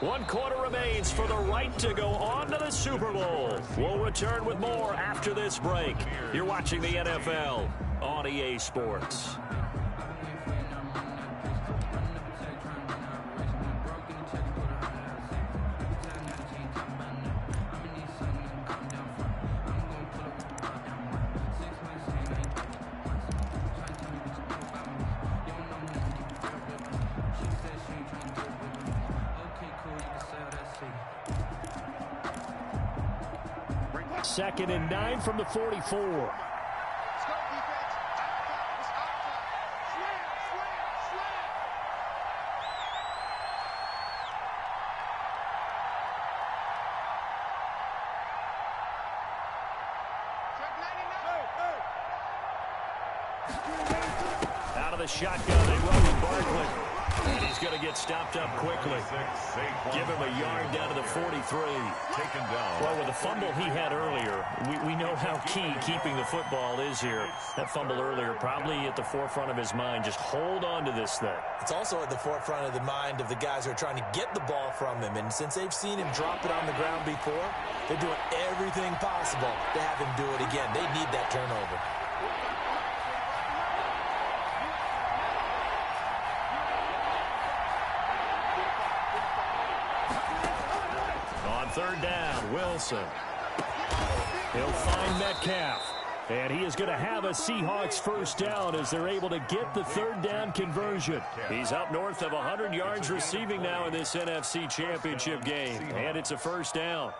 One quarter remains for the right to go on to the Super Bowl. We'll return with more after this break. You're watching the NFL on EA Sports. 2nd and 9 from the 44. Out of the shotgun, they run with Barkley. And he's going to get stopped up quickly. Give him a yard down to the 43. Taken down. Well, with the fumble he had earlier, we know how key keeping the football is here. That fumble earlier probably at the forefront of his mind. Just hold on to this thing. It's also at the forefront of the mind of the guys who are trying to get the ball from him. And since they've seen him drop it on the ground before, they're doing everything possible to have him do it again. They need that turnover. Third down, Wilson. He'll find Metcalf. And he is going to have a Seahawks first down as they're able to get the third down conversion. He's up north of 100 yards receiving now in this NFC Championship game. And it's a first down.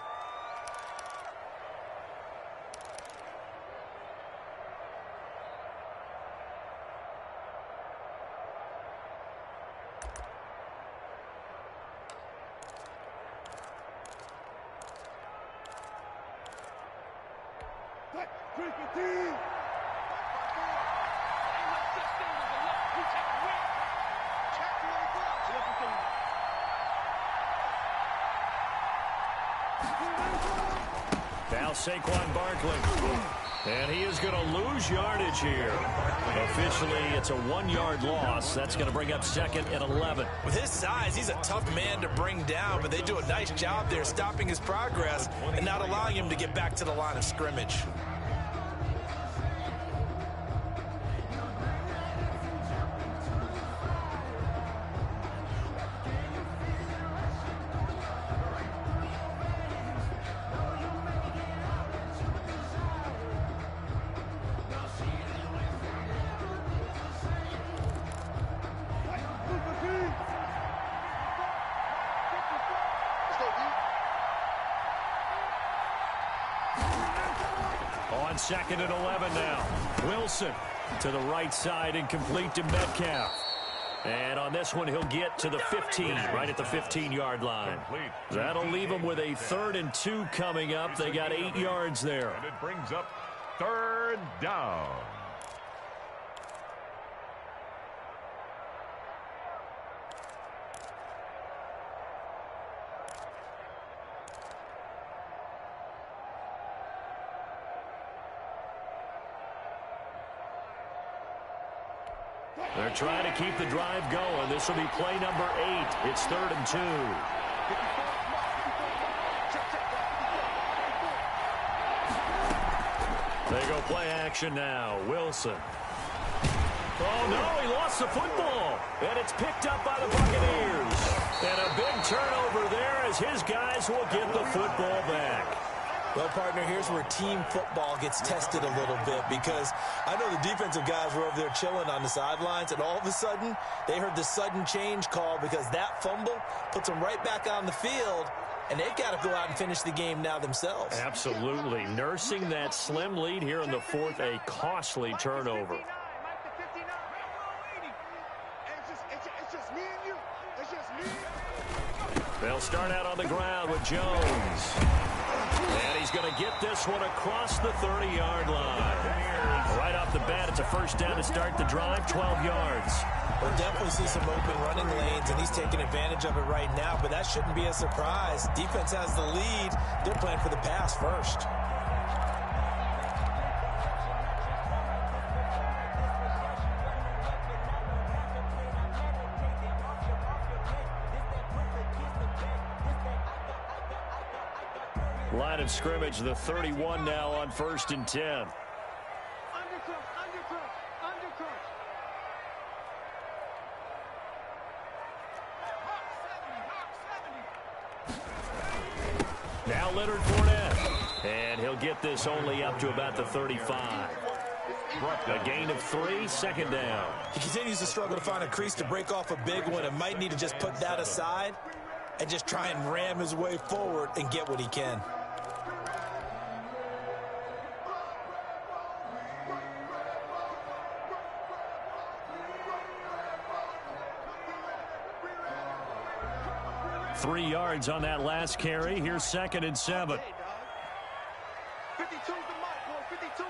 Now Saquon Barkley. And he is going to lose yardage here. Officially, it's a 1-yard loss. That's going to bring up 2nd and 11. With his size, he's a tough man to bring down, but they do a nice job there stopping his progress and not allowing him to get back to the line of scrimmage. On 2nd and 11 now. Wilson to the right side and complete to Metcalf. And on this one, he'll get to the 15, right at the 15-yard line. That'll leave him with a 3rd and 2 coming up. They got 8 yards there. And it brings up 3rd down. They're trying to keep the drive going. This will be play number 8. It's 3rd and 2. They go play action now. Wilson. Oh, no, he lost the football. And it's picked up by the Buccaneers. And a big turnover there as his guys will get the football back. Well, partner, here's where team football gets tested a little bit because I know the defensive guys were over there chilling on the sidelines, and all of a sudden, they heard the sudden change call because that fumble puts them right back on the field, and they've got to go out and finish the game now themselves. Absolutely. Nursing that slim lead here in the 4th, a costly turnover. They'll start out on the ground with Jones. And he's going to get this one across the 30-yard line. Right off the bat, it's a first down to start the drive, 12 yards. We'll definitely see some open running lanes, and he's taking advantage of it right now, but that shouldn't be a surprise. Defense has the lead. They're playing for the pass first. Line of scrimmage, the 31 now on 1st and 10. Now Leonard Fournette. And he'll get this only up to about the 35. A gain of 3, 2nd down. He continues to struggle to find a crease to break off a big one and might need to just put that aside and just try and ram his way forward and get what he can. 3 yards on that last carry. Here's 2nd and 7. 52's the mark, boy. 52.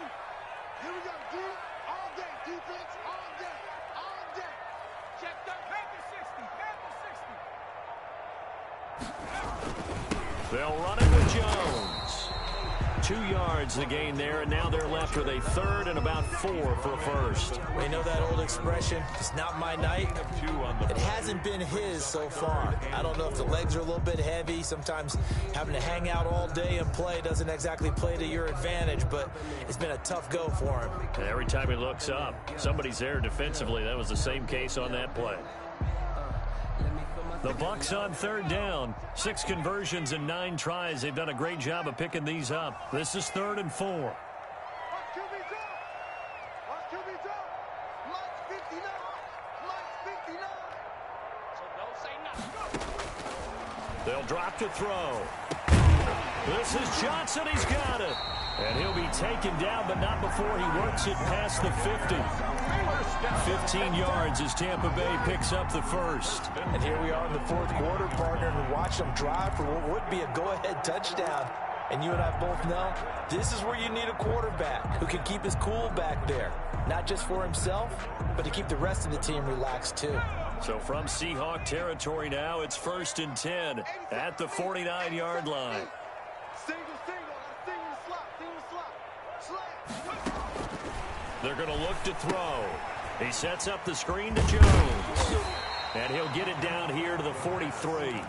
Here we go. Do it all day. Defense all day. All day. Check that. Back to 60. Back to 60. They'll run it with Jones. 2 yards the gain there, and now they're left with a 3rd and about 4 for a first. We know that old expression, it's not my night. It hasn't been his so far. I don't know if the legs are a little bit heavy. Sometimes having to hang out all day and play doesn't exactly play to your advantage, but it's been a tough go for him. And every time he looks up, somebody's there defensively. That was the same case on that play. The Bucs on 3rd down. 6 conversions and 9 tries. They've done a great job of picking these up. This is 3rd and 4. Watch QB's up. Watch QB's up. Mike's 59. Mike's 59. So don't say nothing. They'll drop to throw. This is Johnson. He's got it. And he'll be taken down, but not before he works it past the 50. 15 yards as Tampa Bay picks up the first. And here we are in the 4th quarter, partner, and watch them drive for what would be a go-ahead touchdown. And you and I both know this is where you need a quarterback who can keep his cool back there. Not just for himself, but to keep the rest of the team relaxed too. So from Seahawk territory now, it's 1st and 10 at the 49-yard line. Single, slot. They're going to look to throw. He sets up the screen to Jones. And he'll get it down here to the 43.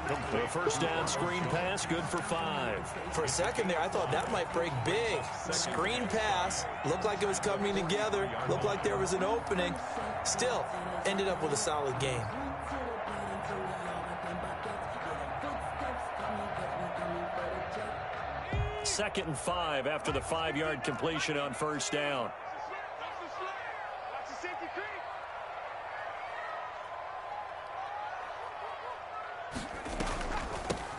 The 1st down screen pass, good for 5. For a second there, I thought that might break big. Screen pass, looked like it was coming together, looked like there was an opening. Still, ended up with a solid gain. Second and 5 after the 5-yard completion on 1st down.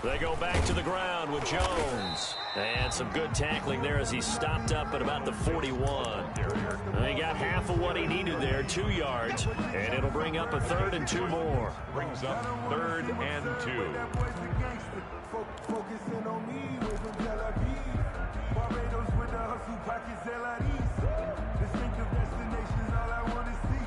They go back to the ground with Jones. And some good tackling there as he stopped up at about the 41. He got half of what he needed there, 2 yards. And it'll bring up a 3rd and 2 more. Brings up 3rd and 2. Focusing on me with them Tel Aviv. Barbados with the hustle pockets LIDs. Distinctive destinations, all I want to see.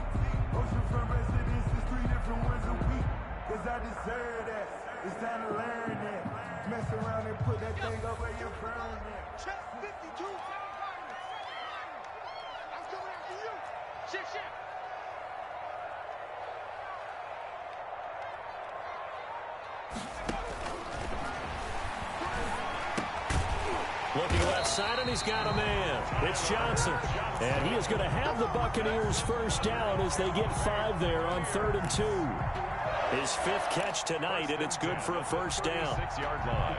Oceanfront residences, 3 different ones a week. Cause I deserve that. It's time to learn that. Mess around and put that thing up where you burn that. Check 52. I'm coming after you. Shit. Looking left side, and he's got a man. It's Johnson. And he is going to have the Buccaneers 1st down as they get 5 there on 3rd and 2. His 5th catch tonight, and it's good for a 1st down. 6-yard line.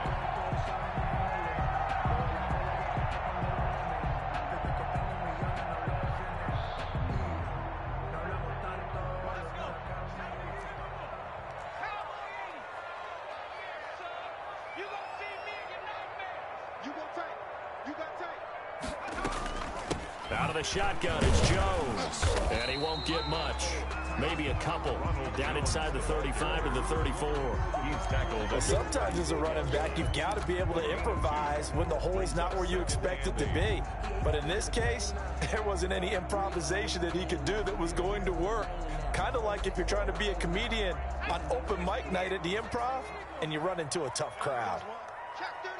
Out of the shotgun, it's Jones. And he won't get much. Maybe a couple. Down inside the 35 to the 34. He's tackled. Well, sometimes as a running back, you've got to be able to improvise when the hole's not where you expect it to be. But in this case, there wasn't any improvisation that he could do that was going to work. Kind of like if you're trying to be a comedian on open mic night at the Improv and you run into a tough crowd. Check 31.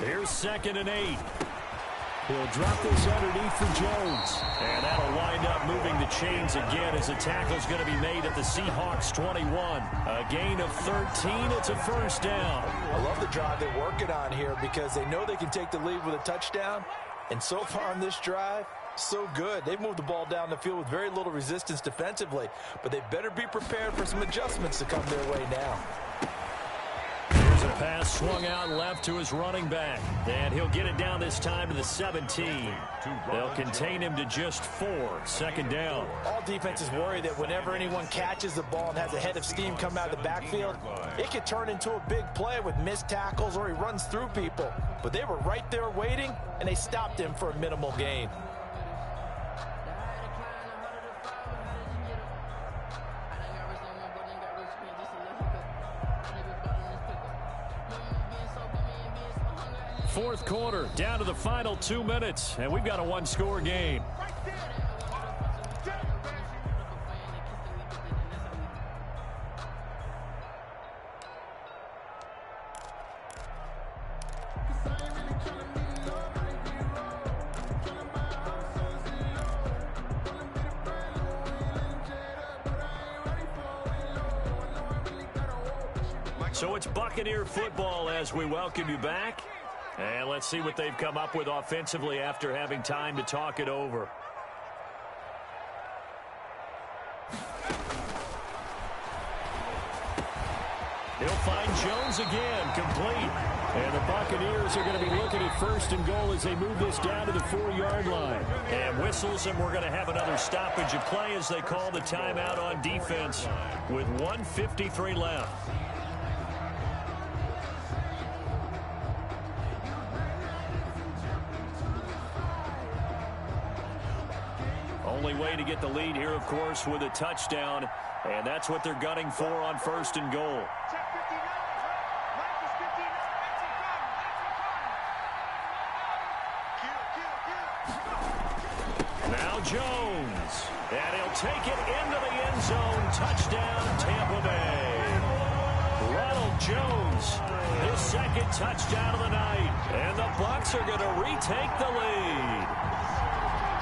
Here's 2nd and 8. He'll drop this underneath for Jones. And that'll wind up moving the chains again as the tackle's going to be made at the Seahawks 21. A gain of 13. It's a 1st down. I love the drive they're working on here because they know they can take the lead with a touchdown. And so far on this drive, so good. They've moved the ball down the field with very little resistance defensively. But they better be prepared for some adjustments to come their way now. Here's a pass swung out left to his running back. And he'll get it down this time to the 17. They'll contain him to just 4. 2nd down. All defenses worry that whenever anyone catches the ball and has a head of steam come out of the backfield, it could turn into a big play with missed tackles or he runs through people. But they were right there waiting, and they stopped him for a minimal gain. fourth quarter, down to the final 2 minutes, and we've got a one-score game. So it's Buccaneer football as we welcome you back. And let's see what they've come up with offensively after having time to talk it over. He'll find Jones again, complete. And the Buccaneers are going to be looking at first and goal as they move this down to the 4-yard line. And whistles, and we're going to have another stoppage of play as they call the timeout on defense with 1:53 left. Only way to get the lead here, of course, with a touchdown, and that's what they're gunning for on first and goal. Now Jones, and he'll take it into the end zone. Touchdown, Tampa Bay. Ronald Jones, his second touchdown of the night, and the Bucs are going to retake the lead.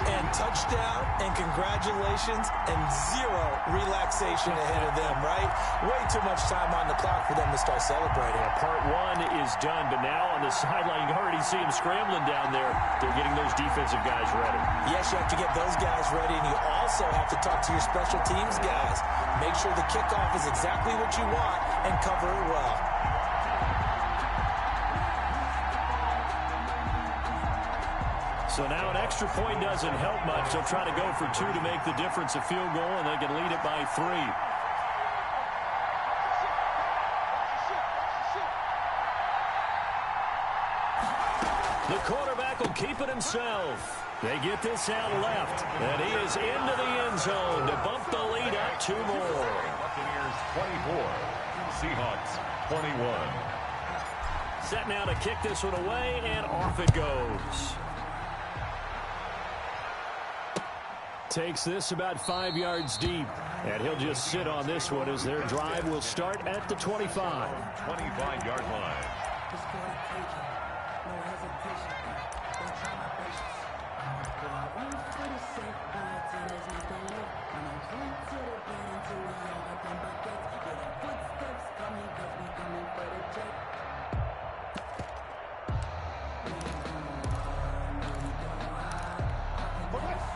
And touchdown, and congratulations, and zero relaxation ahead of them, right? Way too much time on the clock for them to start celebrating. Part one is done, but now on the sideline, you can already see them scrambling down there. They're getting those defensive guys ready. Yes, you have to get those guys ready, and you also have to talk to your special teams guys. Make sure the kickoff is exactly what you want and cover it well. So now an extra point doesn't help much. They'll try to go for 2 to make the difference a field goal, and they can lead it by 3. The quarterback will keep it himself. They get this out left, and he is into the end zone to bump the lead up 2 more. Buccaneers 24, Seahawks 21. Set now to kick this one away, and off it goes. Takes this about 5 yards deep, and he'll just sit on this one as their drive will start at the 25. 25-yard line.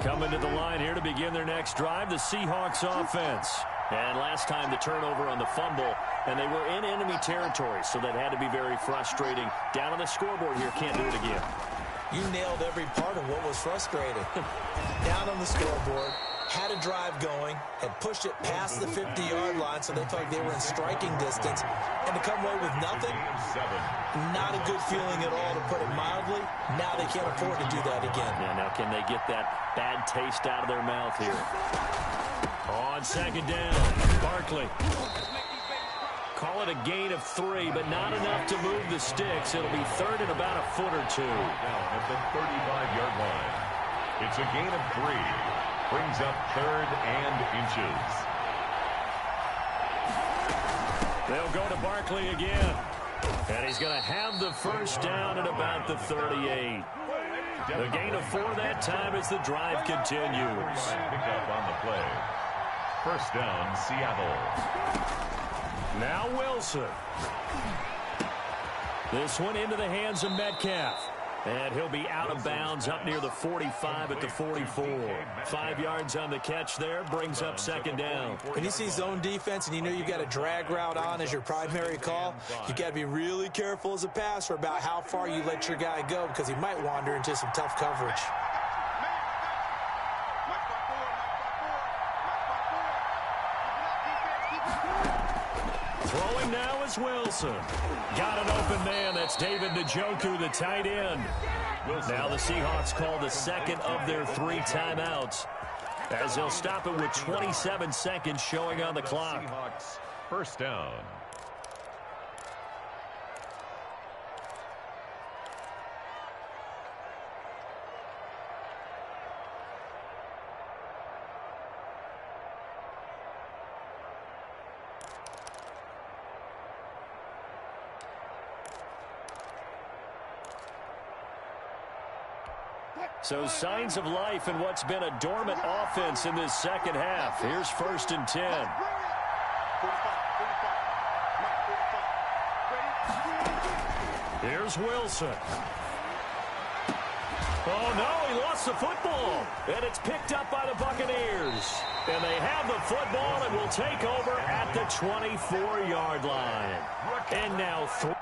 Coming to the line here to begin their next drive, the Seahawks offense. And last time the turnover on the fumble, and they were in enemy territory, so that had to be very frustrating. Down on the scoreboard here, can't do it again. You nailed every part of what was frustrating. Down on the scoreboard, had a drive going, had pushed it past the 50-yard line, so they felt like they were in striking distance. And to come away with nothing, not a good feeling at all, to put it mildly. Now they can't afford to do that again. Yeah, now can they get that bad taste out of their mouth here? On second down, Barkley. Call it a gain of 3, but not enough to move the sticks. It'll be third and about a foot or 2. Down at the 35-yard line. It's a gain of 3. Brings up third and inches. They'll go to Barkley again. And he's going to have the first down at about the 38. The gain of 4 that time as the drive continues. Pick up on the play. First down, Seattle. Now Wilson. This one into the hands of Metcalf. And he'll be out of bounds up near the 45 at the 44. 5 yards on the catch there, brings up second down. When you see zone defense and you know you've got a drag route on as your primary call, you've got to be really careful as a passer about how far you let your guy go, because he might wander into some tough coverage. Throwing now is Wilson. Got an open man. That's David Njoku, the tight end. Now the Seahawks call the second of their 3 timeouts, as they'll stop it with 27 seconds showing on the clock. Seahawks first down. So signs of life in what's been a dormant offense in this second half. Here's 1st and 10. Here's Wilson. Oh, no, he lost the football. And it's picked up by the Buccaneers. And they have the football and will take over at the 24-yard line. And now 3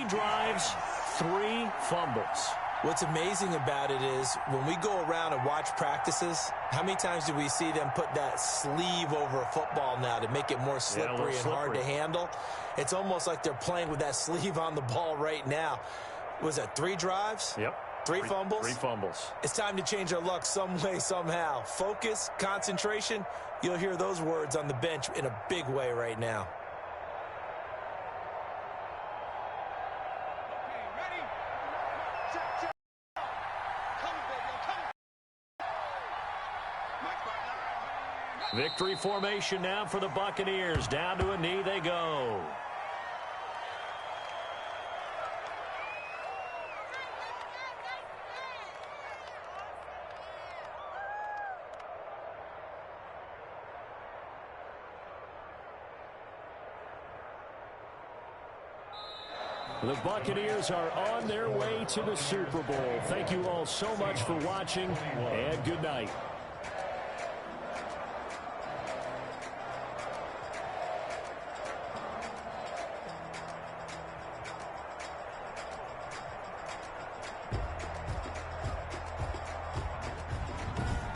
drives, 3 fumbles. What's amazing about it is when we go around and watch practices, how many times do we see them put that sleeve over a football now to make it more slippery and hard to handle? It's almost like they're playing with that sleeve on the ball right now. Was that 3 drives? Yep. 3 fumbles? 3 fumbles. It's time to change our luck some way, somehow. Focus, concentration, you'll hear those words on the bench in a big way right now. Victory formation now for the Buccaneers. Down to a knee they go. The Buccaneers are on their way to the Super Bowl. Thank you all so much for watching, and good night.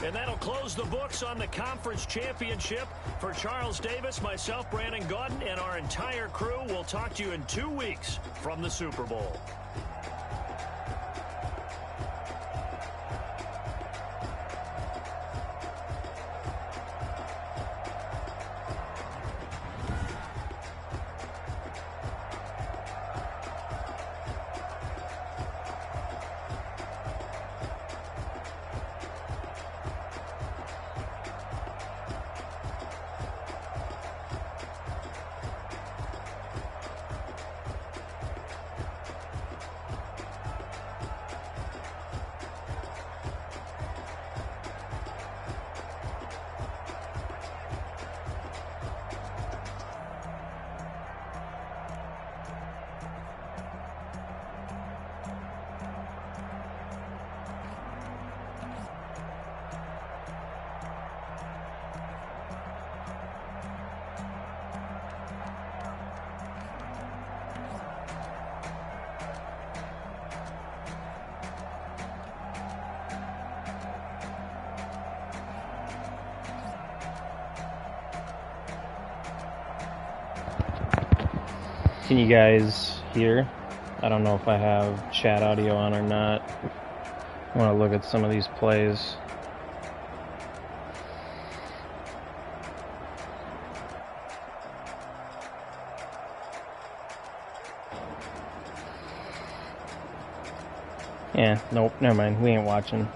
And that'll close the books on the conference championship. For Charles Davis, myself, Brandon Gaudin, and our entire crew, we'll talk to you in 2 weeks from the Super Bowl. Can you guys hear? I don't know if I have chat audio on or not. I want to look at some of these plays. Yeah, nope, never mind. We ain't watching.